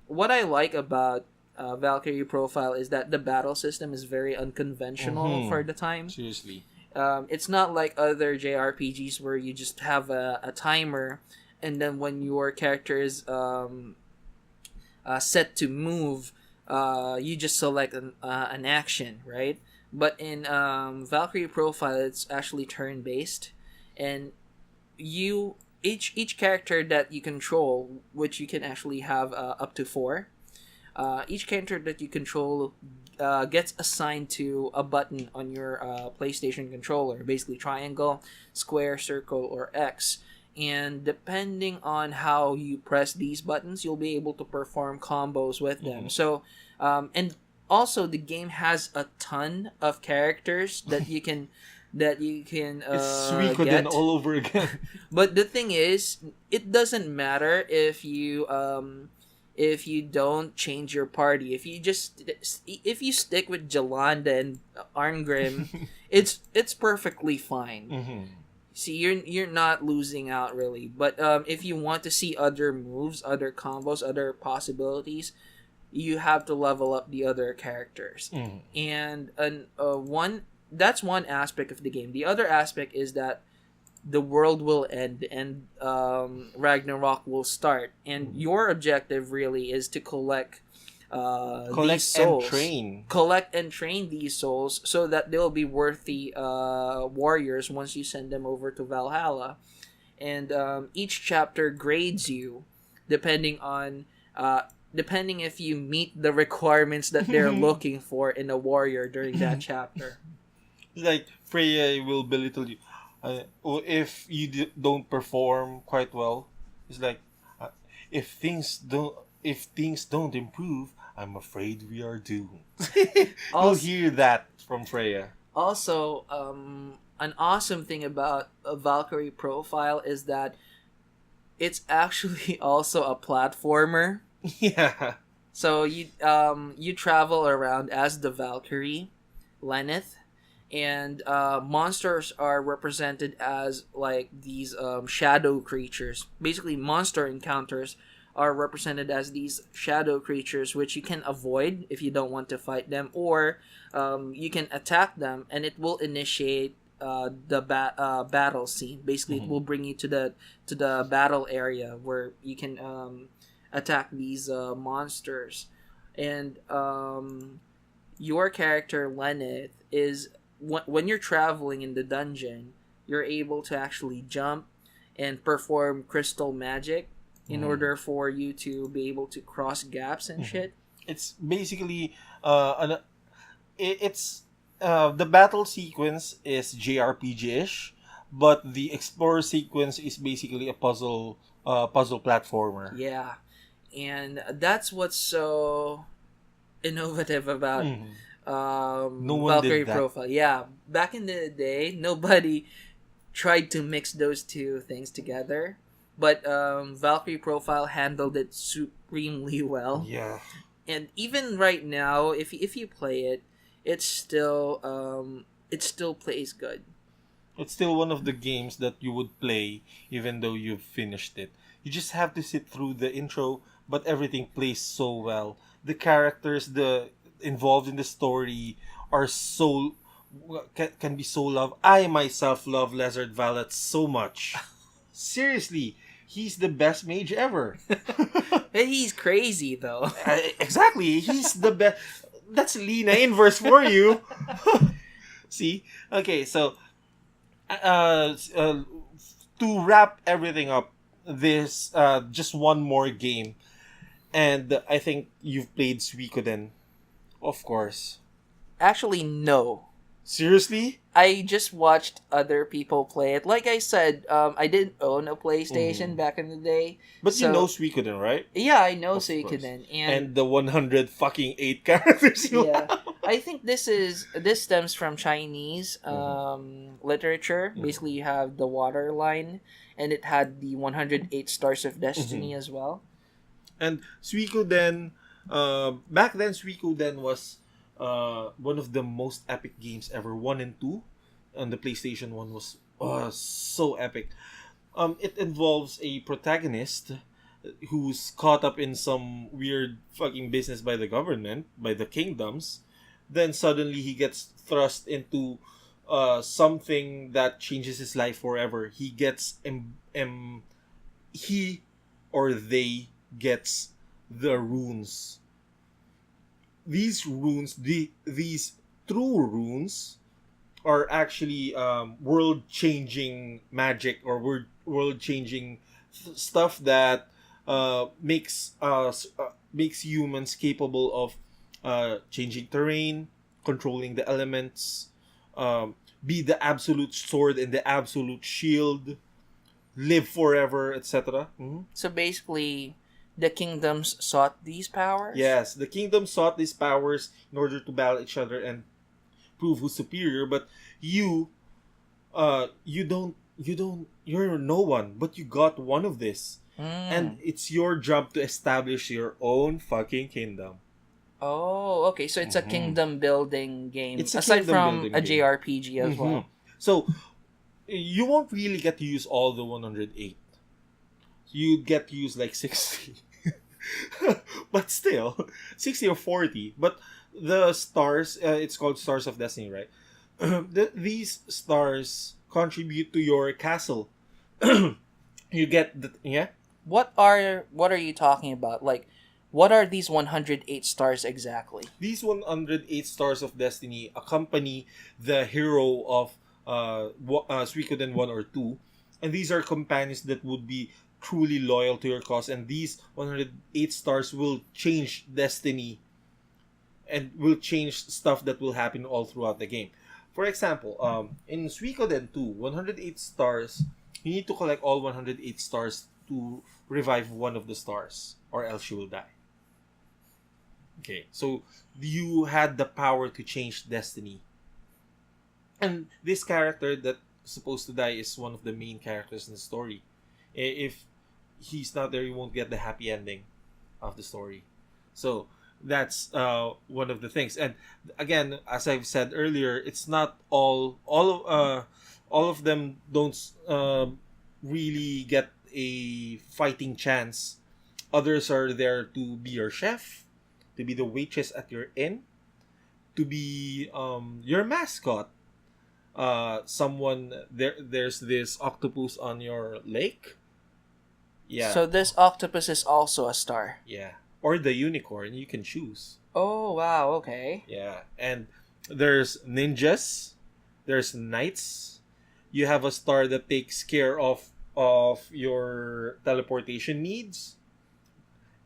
what I like about Valkyrie Profile is that the battle system is very unconventional for the time. Seriously. It's not like other JRPGs where you just have a timer, and then when your character is set to move, you just select an action, right? But in Valkyrie Profile, it's actually turn-based, and each character that you control, which you can actually have up to 4, each character that you control gets assigned to a button on your PlayStation controller, basically triangle, square, circle, or X. And depending on how you press these buttons, you'll be able to perform combos with them. So, and also the game has a ton of characters that you can It's Suikoden get all over again. But the thing is, it doesn't matter if you don't change your party. If you stick with Jelanda and Arngrim, it's perfectly fine. See, you're not losing out really. But if you want to see other moves, other combos, other possibilities, you have to level up the other characters. And that's one aspect of the game. The other aspect is that the world will end and Ragnarok will start, and your objective really is to collect these souls. Collect and train these souls so that they'll be worthy warriors once you send them over to Valhalla. And each chapter grades you depending if you meet the requirements that they're looking for in a warrior during that chapter. Like Freya will belittle you. Or if you don't perform quite well, it's like if things don't improve, I'm afraid we are doomed. You'll hear that from Freya. Also, an awesome thing about a Valkyrie Profile is that it's actually also a platformer. Yeah. So you travel around as the Valkyrie, Lenneth, and monsters are represented as like these shadow creatures. Basically, monster encounters are represented as these shadow creatures, which you can avoid if you don't want to fight them, or you can attack them, and it will initiate the battle scene. Basically, it will bring you to the battle area where you can attack these monsters. And your character Lenneth is when you're traveling in the dungeon, you're able to actually jump and perform crystal magic in Mhm. order for you to be able to cross gaps and Mhm. shit. It's basically it's the battle sequence is JRPG-ish, but the explorer sequence is basically a puzzle platformer. Yeah, and that's what's so innovative about Mhm. No one did Valkyrie that. Profile. Yeah, back in the day, nobody tried to mix those two things together, but Valkyrie Profile handled it supremely well. Yeah. And even right now, if you play it, it still plays good. It's still one of the games that you would play even though you've finished it. You just have to sit through the intro, but everything plays so well. The characters, the involved in the story are so can be so loved. I myself love Lizard Valet so much. Seriously, he's the best mage ever. Hey, he's crazy though. Exactly, he's the best. That's Lena inverse for you. See? Okay, so uh, uh, to wrap everything up, this just one more game, and I think you've played Suikoden, of course. Actually, no. Seriously? I just watched other people play it. Like I said, I didn't own a PlayStation Mhm. back in the day, But you know so Suikoden, right? yeah, I know Of course. Suikoden, and And the 100 fucking 8 characters you yeah, have. I think this stems from Chinese Mhm. literature. Mhm. Basically, you have the water line, and it had the 108 stars of destiny Mhm. as well. And Suikoden, back then Suikoden was one of the most epic games ever. 1 and 2 on the PlayStation 1 was so epic. It involves a protagonist who's caught up in some weird fucking business by the government, by the kingdoms. Then suddenly he gets thrust into something that changes his life forever. He or they gets the runes. These true runes are actually world changing magic or world changing stuff that makes humans capable of changing terrain, controlling the elements, be the absolute sword and the absolute shield, live forever, etc. So basically, the kingdoms sought these powers. Yes, the kingdom sought these powers in order to battle each other and prove who's superior, but you you're no one, but you got one of this. And Mm. it's your job to establish your own fucking kingdom. Oh, okay. So it's a Mhm. kingdom building game It's a aside kingdom from building a game. JRPG as hmm well. So you won't really get to use all the 108. You get to use like 60. But still, 60 or 40. But the stars, it's called Stars of Destiny, right? These stars contribute to your castle. You get the, yeah? What are you talking about? Like, what are these 108 stars exactly? These 108 Stars of Destiny accompany the hero of Suikoden 1 or 2. And these are companions that would be truly loyal to your cause. And these 108 stars will change destiny and will change stuff that will happen all throughout the game. For example, in Suikoden 2, 108 stars, you need to collect all 108 stars to revive one of the stars, or else you will die. Okay, so you had the power to change destiny. And this character that's supposed to die is one of the main characters in the story. If he's not there, you won't get the happy ending of the story. So that's one of the things. And again, as I've said earlier, it's not all of them don't really get a fighting chance. Others are there to be your chef, to be the waitress at your inn, to be your mascot. There's this octopus on your lake. Yeah, So this octopus is also a star. yeah. or the unicorn. You can choose. Oh wow, okay. Yeah, and there's ninjas, there's knights. You have a star that takes care of your teleportation needs,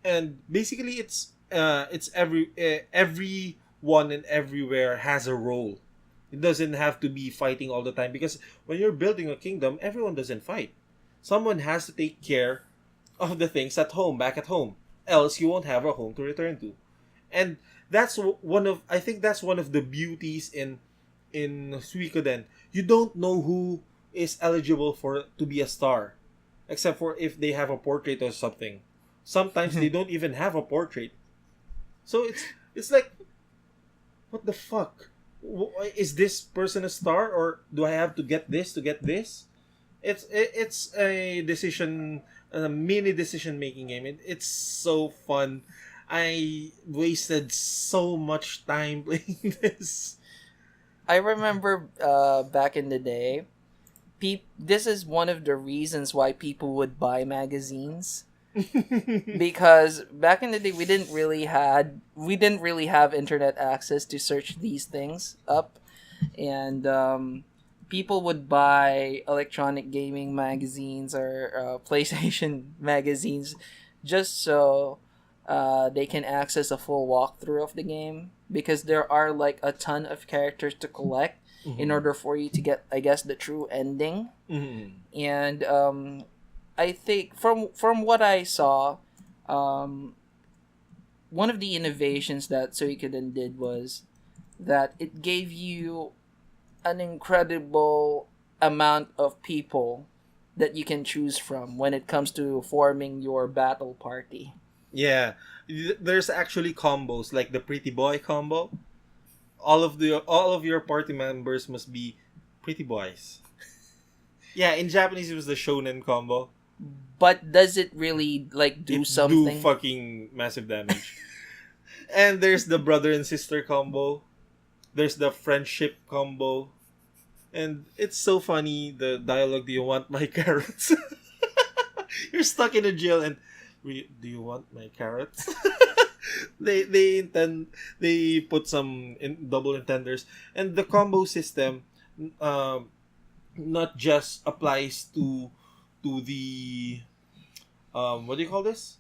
and basically it's everyone and everywhere has a role. It doesn't have to be fighting all the time because when you're building a kingdom, everyone doesn't fight. Someone has to take care of the things at home, back at home. Else you won't have a home to return to. And I think that's one of the beauties in Suikoden. You don't know who is eligible for to be a star, except for if they have a portrait or something. Sometimes they don't even have a portrait. So it's like, what the fuck? Is this person a star, or do I have to get this to get this? It's a decision, a mini decision making game. It's so fun. I wasted so much time playing this. I remember back in the day, this is one of the reasons why people would buy magazines. Because back in the day we didn't really have internet access to search these things up, and people would buy electronic gaming magazines or PlayStation magazines just so they can access a full walkthrough of the game, because there are like a ton of characters to collect in order for you to get, I guess, the true ending. And I think from what I saw, one of the innovations that Suikoden did was that it gave you an incredible amount of people that you can choose from when it comes to forming your battle party. Yeah, there's actually combos like the pretty boy combo. All of your party members must be pretty boys. Yeah, in Japanese it was the shonen combo. But does it really like do something? Do fucking massive damage. And there's the brother and sister combo. There's the friendship combo. And it's so funny, the dialogue, do you want my carrots? You're stuck in a jail and do you want my carrots? They put some double intenders, and the combo system not just applies to the what do you call this,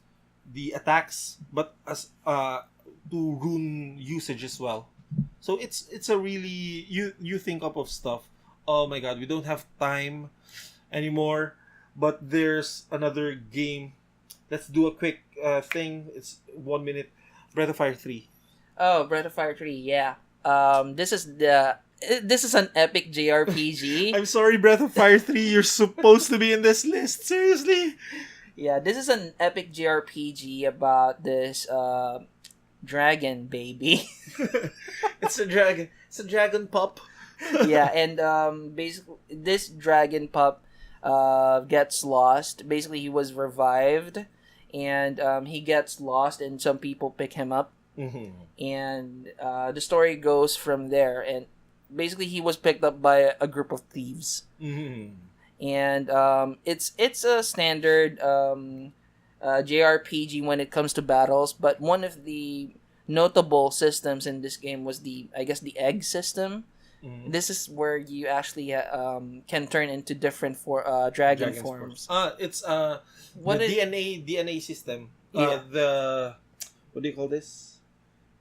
the attacks, but as to rune usage as well. So it's a really, you think up of stuff. Oh my god, we don't have time anymore, but there's another game. Let's do a quick thing. It's 1 minute. Breath of Fire 3. Oh, Breath of Fire 3, yeah. This is an epic JRPG. I'm sorry, Breath of Fire 3, you're supposed to be in this list. Seriously? Yeah, this is an epic JRPG about this dragon baby. It's a dragon. It's a dragon pup. Yeah, and basically this dragon pup gets lost. Basically, he was revived, and he gets lost, and some people pick him up. And the story goes from there. And basically, he was picked up by a group of thieves. And it's a standard JRPG when it comes to battles, but one of the notable systems in this game was the egg system. This is where you actually can turn into different dragon forms. It's the DNA system. Yeah. The what do you call this?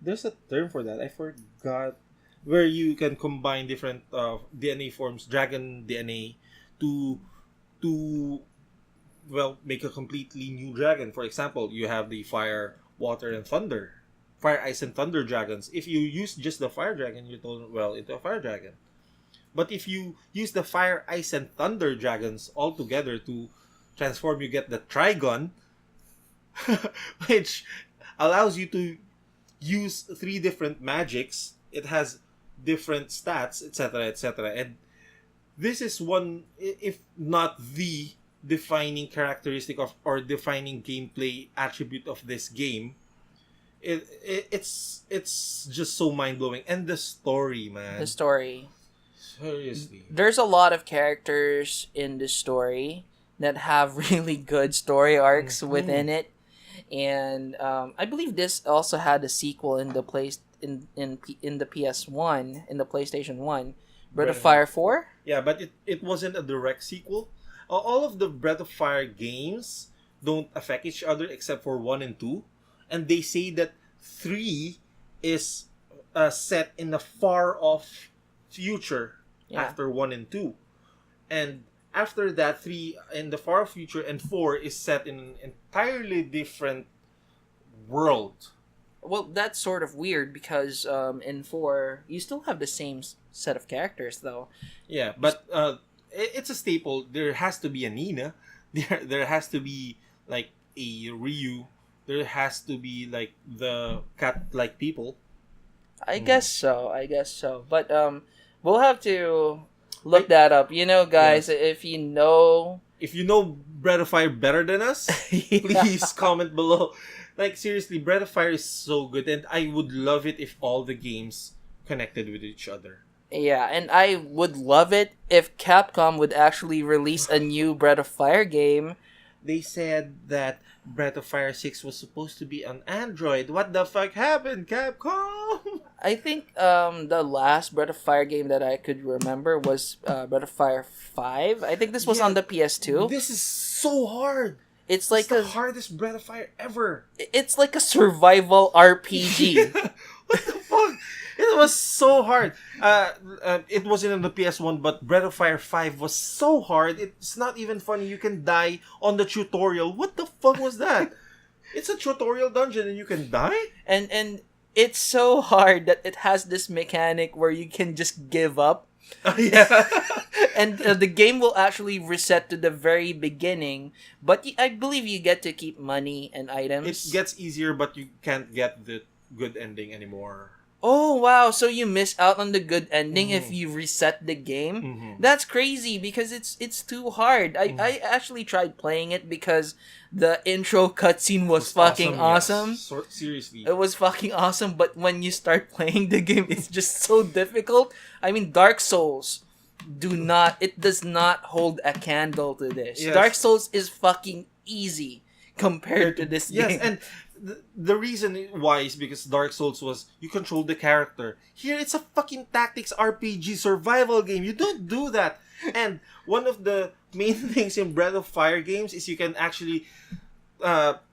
There's a term for that. I forgot. Where you can combine different DNA forms, dragon DNA, to make a completely new dragon. For example, you have the fire, water, and thunder. Fire, ice, and thunder dragons. If you use just the fire dragon, you're told, into a fire dragon. But if you use the fire, ice, and thunder dragons all together to transform, you get the Trigon, which allows you to use 3 different magics. It has different stats, etc., etc. And this is one, if not the defining characteristic of, or defining gameplay attribute of this game. It's just so mind-blowing. And the story, man. The story. Seriously. There's a lot of characters in the story that have really good story arcs within it. And I believe this also had a sequel in the place in the PS1 in the PlayStation 1, Breath of Breath of Fire 4. Yeah, but it wasn't a direct sequel. All of the Breath of Fire games don't affect each other except for 1 and 2. And they say that 3 is set in a far off future Yeah. after 1 and 2. And after that, 3 in the far future and 4 is set in an entirely different world. Well, that's sort of weird because in 4 you still have the same set of characters though. Yeah, but it's a staple. There has to be a Nina. There has to be like a Ryu. There has to be like the cat-like people. I guess so. I guess so. But we'll have to look Like- that up. You know, guys, Yes. if you know, If you know Breath of Fire better than us, please comment below. Like seriously, Breath of Fire is so good, and I would love it if all the games connected with each other. Yeah, and I would love it if Capcom would actually release a new Breath of Fire game. They said that Breath of Fire 6 was supposed to be on Android. What the fuck happened, Capcom? I think the last Breath of Fire game that I could remember was Breath of Fire 5. I think this was Yeah, on the PS2. This is so hard. It's like It's the hardest Breath of Fire ever. it's like a survival RPG. What the fuck? It was so hard. It wasn't on the PS1, but Breath of Fire 5 was so hard. It's not even funny. You can die on the tutorial. What the fuck was that? It's a tutorial dungeon and you can die? And it's so hard that it has this mechanic where you can just give up. Yeah. And the game will actually reset to the very beginning, but I believe you get to keep money and It items. gets easier, but you can't get the good ending anymore. Oh wow, so you miss out on the good ending if Mhm. you reset the game? Mhm. That's crazy because it's too hard. I actually tried playing it because the intro cutscene was fucking awesome. Yes. Seriously. It was fucking awesome, but when you start playing the game, it's just so difficult. I mean, Dark Souls does not hold a candle to this. Yes. Dark Souls is fucking easy compared to this Yes, game. and the reason why is because Dark Souls was you control the character. Here, it's a fucking tactics RPG survival game. You don't do that. And one of the main things in Breath of Fire games is you can actually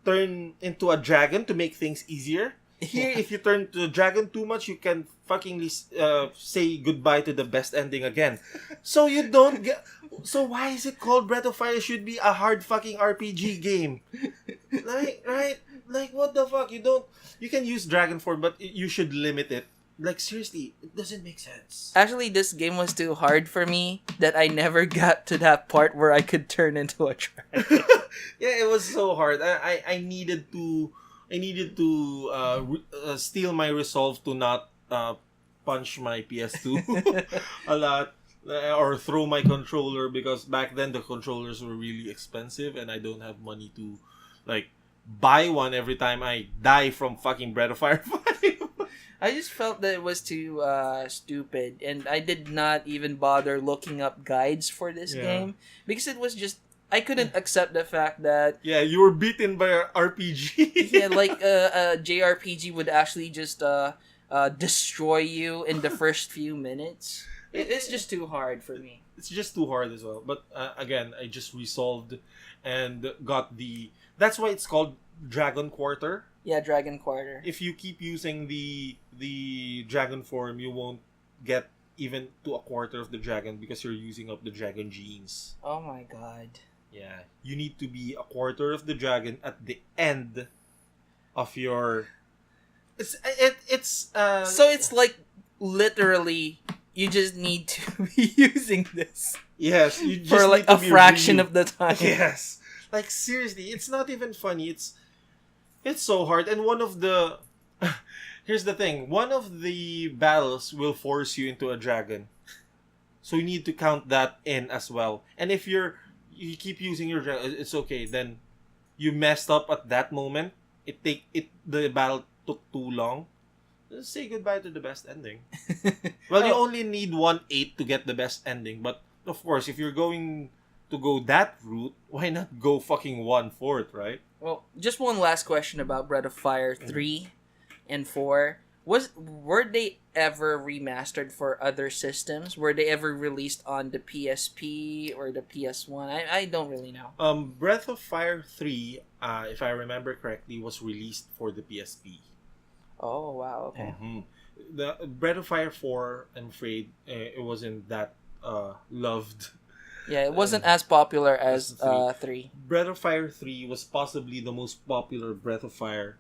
turn into a dragon to make things easier. Here, if you turn to a dragon too much, you can fucking say goodbye to the best ending again. So you don't get. So why is it called Breath of Fire? It should be a hard fucking RPG game. Like, right? Like, what the fuck? You can use dragon form, but you should limit it. Like, seriously, it doesn't make sense. Actually, this game was too hard for me that I never got to that part where I could turn into a dragon. Yeah, it was so hard. I needed to steal my resolve to not punch my PS2 a lot or throw my controller, because back then the controllers were really expensive and I don't have money to like buy one every time I die from fucking Breath of Fire 5. I just felt that it was too stupid, and I did not even bother looking up guides for this Yeah. game because it was just I couldn't accept the fact that Yeah, you were beaten by an RPG. yeah, like a JRPG would actually just destroy you in the first few minutes. It's just too hard for me. It's just too hard as well. But again, I just resolved and got the. That's why it's called Dragon Quarter. Yeah, Dragon Quarter. If you keep using the dragon form, you won't get even to a quarter of the dragon because you're using up the dragon genes. Oh my god. Yeah, you need to be a quarter of the dragon at the end of your. It's So it's like literally you just need to be using this yes, you just for like need to a be fraction really- of the time. Yes. Like seriously, it's not even funny. It's so hard, and one of the here's the thing. One of the battles will force you into a dragon. So you need to count that in as well. And if you keep using your dragon, it's okay. Then you messed up at that moment. The battle took too long. Just say goodbye to the best ending. Well, you Oh. only need 1/8 to get the best ending, but of course, if you're going to go that route, why not go fucking 1/4, right? Well, just one last question about Breath of Fire 3 and 4. Were they ever remastered for other systems? Were they ever released on the PSP or the PS1? I don't really know. Breath of Fire 3, if I remember correctly, was released for the PSP. Oh, wow, okay. Mm-hmm. The Breath of Fire 4, I'm afraid, it wasn't that loved. Yeah, it wasn't as popular as as 3. Breath of Fire 3 was possibly the most popular Breath of Fire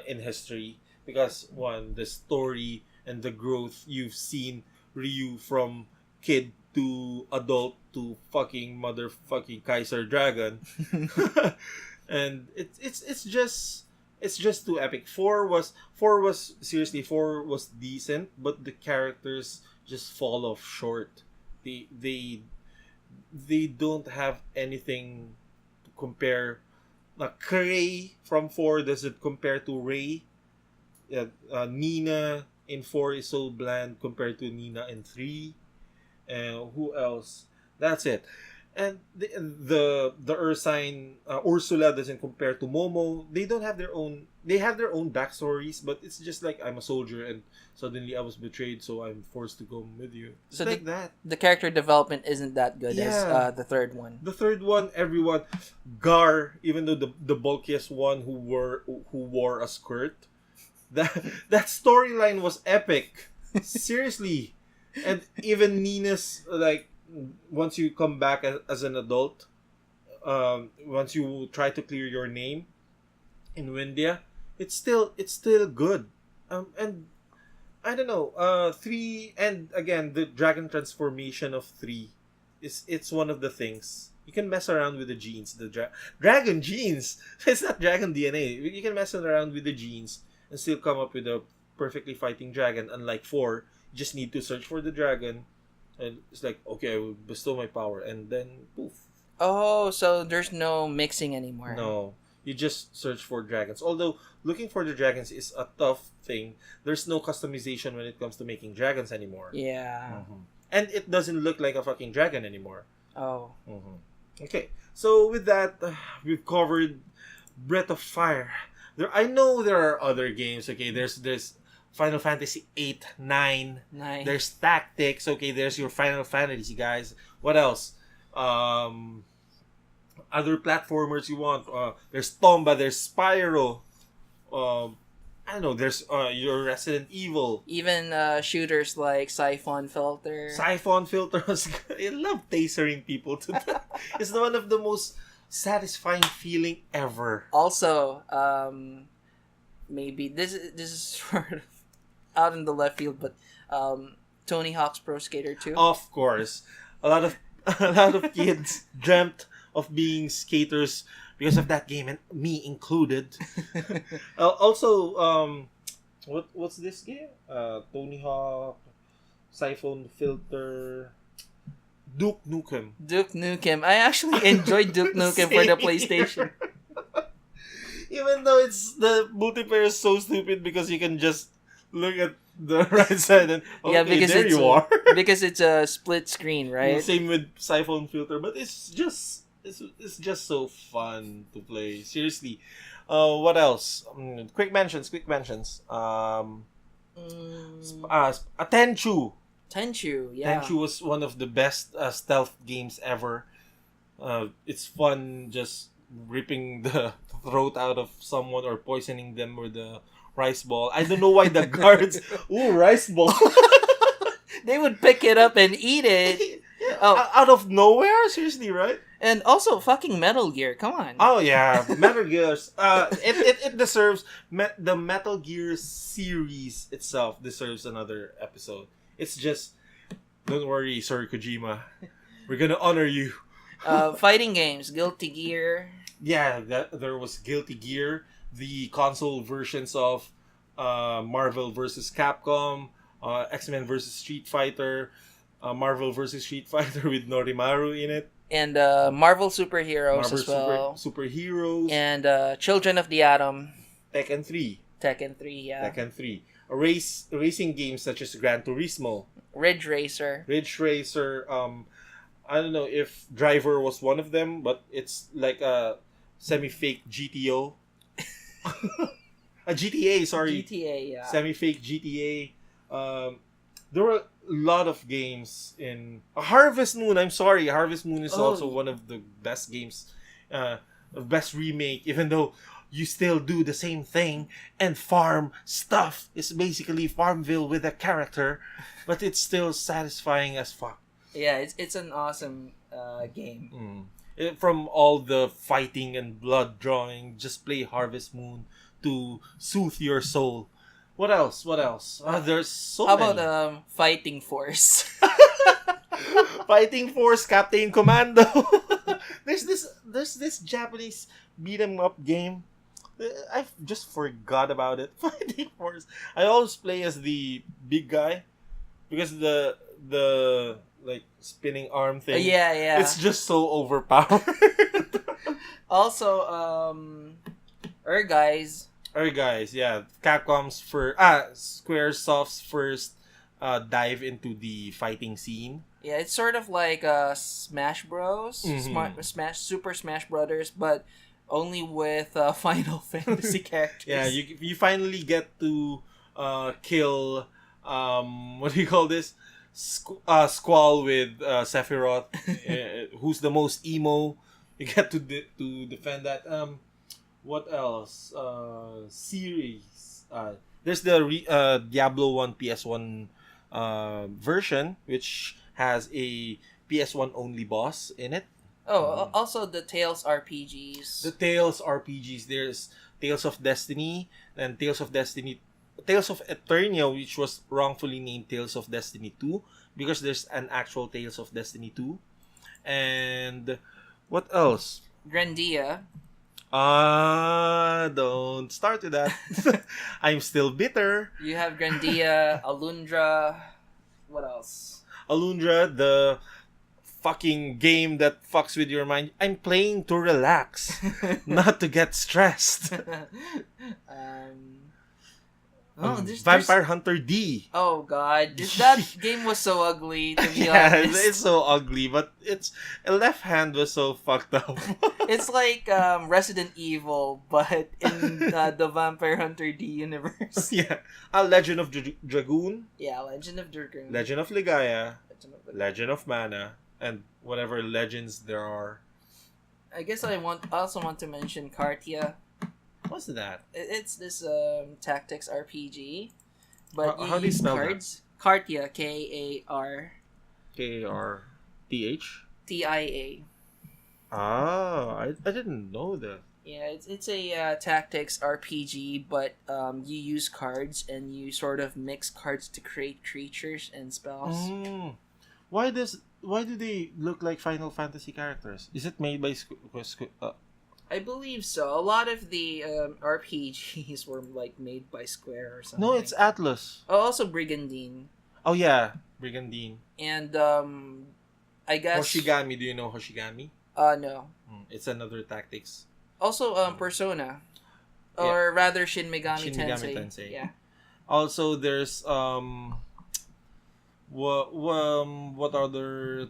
in history because, one, the story and the growth you've seen Ryu from kid to adult to fucking motherfucking Kaiser Dragon. And it's just too epic. Four was decent, but the characters just fall off short. They don't have anything to compare. Like Krei from 4 doesn't compare to Rei. Nina in 4 is so bland compared to Nina in 3. And who else? That's it. And the Ursine Ursula doesn't compare to Momo. They don't have their own. They have their own backstories, but it's just like I'm a soldier and suddenly I was betrayed, so I'm forced to go with you. It's So like that. The character development isn't that good as Yeah. the third one. The third one, everyone, Gar, even though the bulkiest one who wore a skirt, that storyline was epic. Seriously, and even Nina's like once you come back as an adult, once you try to clear your name in Windia, it's still good. And I don't know. 3 and again the dragon transformation of 3 it's one of the things you can mess around with the genes. Dragon genes. It's not dragon DNA. You can mess around with the genes and still come up with a perfectly fighting dragon. Unlike 4, you just need to search for the dragon, and it's like okay, I will bestow my power, and then poof. Oh, so there's no mixing anymore. No, you just search for dragons. Although looking for the dragons is a tough thing. There's no customization when it comes to making dragons anymore. Yeah. Mhm. And it doesn't look like a fucking dragon anymore. Oh. Okay, so with that, we've covered Breath of Fire. I know there are other games. Okay, there's Final Fantasy 8, 9. Nice. There's Tactics. Okay, there's your Final Fantasy, guys. What else? Other platformers you want? There's Tomba. There's Spyro. I don't know. There's your Resident Evil. Even shooters like Siphon Filter. Siphon Filter was good. I love tasering people to death. It's one of the most satisfying feeling ever. Also, maybe this is sort of out in the left field, but Tony Hawk's Pro Skater 2. Of course, a lot of kids dreamt of being skaters because of that game, and me included. Also, what's this game? Tony Hawk, Siphon Filter, Duke Nukem. Duke Nukem. I actually enjoyed Duke Nukem for the PlayStation. Even though the multiplayer is so stupid because you can just look at the right side and there you are. Because it's a split screen, right? Same with Siphon Filter, but it's just so fun to play. Seriously. What else? Quick mentions. Tenchu. Tenchu, yeah. Tenchu was one of the best stealth games ever. It's fun just ripping the throat out of someone or poisoning them with the rice ball. I don't know why the guards... Ooh, rice ball. They would pick it up and eat it. Oh. Out of nowhere? Seriously, right? And also, fucking Metal Gear. Come on. Oh, yeah. Metal Gears. It deserves... the Metal Gear series itself deserves another episode. It's just... Don't worry, Sir Kojima. We're gonna honor you. Fighting games. Guilty Gear. Yeah, there was Guilty Gear. The console versions of Marvel vs. Capcom, X-Men vs. Street Fighter, Marvel vs. Street Fighter with Norimaru in it. And Marvel Superheroes as well. Superheroes. And Children of the Atom. Tekken 3. Tekken 3, yeah. Tekken 3. Racing games such as Gran Turismo. Ridge Racer. I don't know if Driver was one of them, but it's like a semi-fake GTO. A GTA, sorry. GTA, yeah. Semi-fake GTA. There were a lot of games in Harvest Moon. I'm sorry, Harvest Moon is also one of the best games, best remake. Even though you still do the same thing and farm stuff, it's basically Farmville with a character, but it's still satisfying as fuck. Yeah, it's an awesome game. From all the fighting and blood drawing, just play Harvest Moon to soothe your soul. What else? There's so How many. about Fighting Force? Fighting Force, Captain Commando. there's this Japanese beat 'em up game. I just forgot about it. Fighting Force. I always play as the big guy because the like spinning arm thing. Yeah. It's just so overpowered. Also, guys. Guys, yeah. Squaresoft's first dive into the fighting scene. Yeah, it's sort of like Smash Bros. Super Smash Brothers, but only with Final Fantasy characters. Yeah, you finally get to kill what do you call this? Squall with Sephiroth, who's the most emo. You get to defend that. What else? Series. There's the Diablo 1 PS1 version, which has a PS1 only boss in it. Oh, also the Tales RPGs. The Tales RPGs. There's Tales of Destiny and Tales of Eternia, which was wrongfully named Tales of Destiny 2 because there's an actual Tales of Destiny 2. And what else? Grandia. Don't start with that. I'm still bitter. You have Grandia, Alundra. What else? Alundra, the fucking game that fucks with your mind. I'm playing to relax, not to get stressed. Vampire Hunter D. Oh god, that game was so ugly, to be honest. It's so ugly, but its left hand was so fucked up. It's like Resident Evil, but in the Vampire Hunter D universe. Yeah. Legend of Dragoon. Yeah, Legend of Dragoon. Legend of Ligaya. Legend of Mana. And whatever legends there are. I guess I also want to mention Cartia. What's that? It's this tactics RPG, but how do you spell cards. That? Cartia, Karrthih. TIA. I didn't know that. Yeah, it's a tactics RPG, but you use cards and you sort of mix cards to create creatures and spells. Why do they look like Final Fantasy characters? Is it made by I believe so. A lot of the RPGs were like made by Square or something. No, it's Atlas. Oh, also Brigandine. Oh yeah, Brigandine. And I guess Hoshigami. Do you know Hoshigami? No. It's another tactics. Also, Persona, or rather Shin Megami Tensei. Yeah. Also, there's what other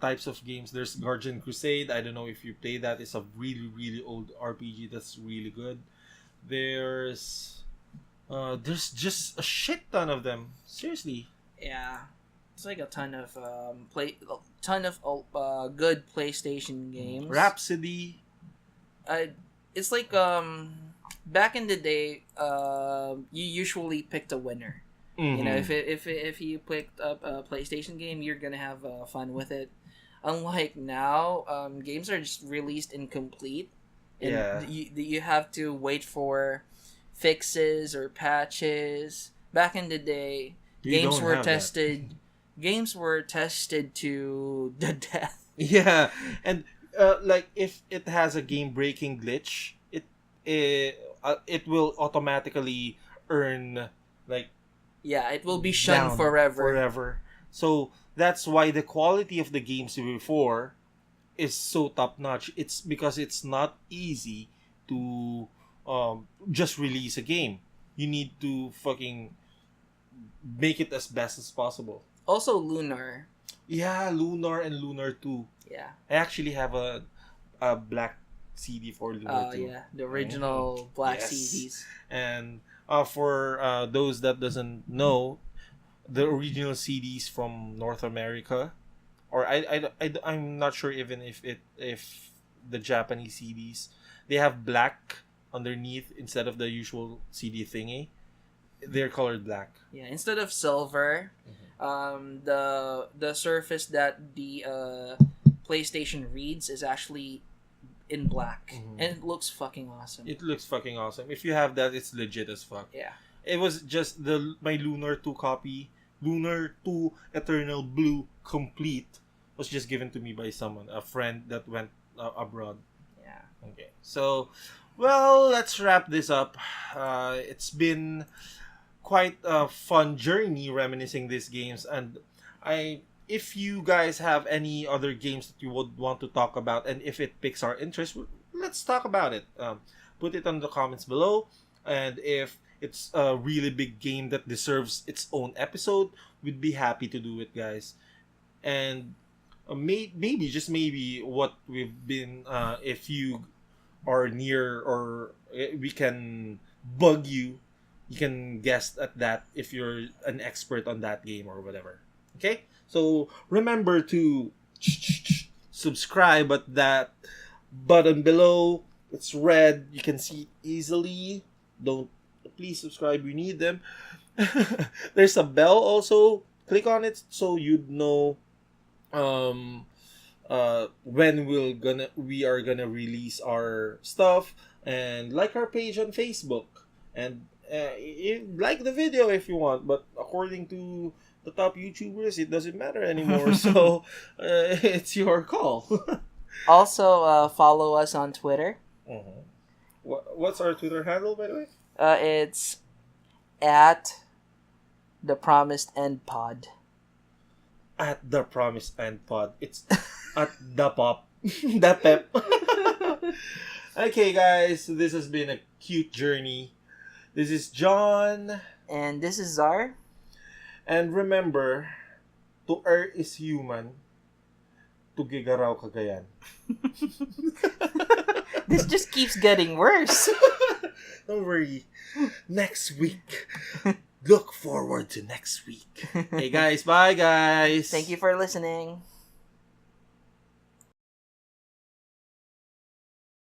types of games? There's Guardian Crusade. I don't know if you play that. It's a really really old RPG that's really good. There's just a shit ton of them. Seriously. Yeah. It's like a ton of good PlayStation games. Rhapsody. It's like back in the day, you usually picked a winner. Mm-hmm. You know, if you picked up a PlayStation game, you're gonna have fun with it. Unlike now, games are just released incomplete, and you have to wait for fixes or patches. Back in the day, games were tested. Games were tested to the death. Yeah, and like if it has a game-breaking glitch, it will automatically earn like. Yeah, it will be shunned forever. So that's why the quality of the games before is so top notch. It's because it's not easy to just release a game. You need to fucking make it as best as possible. Also, Lunar. Yeah, Lunar and Lunar 2. Yeah. I actually have a black CD for Lunar 2. Yeah, the original black Yes. CDs. And for those that doesn't know, the original CDs from North America, or I'm not sure even if the Japanese CDs, they have black underneath instead of the usual CD thingy. They're colored black. Yeah, instead of silver, the surface that the PlayStation reads is actually in black, and it looks fucking awesome. It looks fucking awesome. If you have that, it's legit as fuck. Yeah. It was just my Lunar 2 copy, Lunar 2 Eternal Blue Complete, was just given to me by someone, a friend that went abroad. Yeah. Okay. So, well, let's wrap this up. It's been quite a fun journey reminiscing these games, and if you guys have any other games that you would want to talk about, and if it piques our interest, let's talk about it. Put it on the comments below, and if it's a really big game that deserves its own episode, we'd be happy to do it, guys. And maybe, just maybe, what we've been, if you are near, or we can bug you, you can guess at that if you're an expert on that game or whatever. Okay? So remember to subscribe at that button below. It's red. You can see it easily. Please subscribe. We need them. There's a bell also. Click on it so you'd know when we are gonna release our stuff, and like our page on Facebook, and like the video if you want, but according to the top YouTubers, it doesn't matter anymore. So it's your call. Also, follow us on Twitter. What's our Twitter handle, by the way? It's at the Promised End Pod. At the Promised End Pod. It's at the pop. The pep. Okay, guys, this has been a cute journey. This is John. And this is Zar. And remember, to err is human, to gigaraw kagayan. This just keeps getting worse. Don't worry. Next week. Look forward to next week. Hey guys, bye guys. Thank you for listening.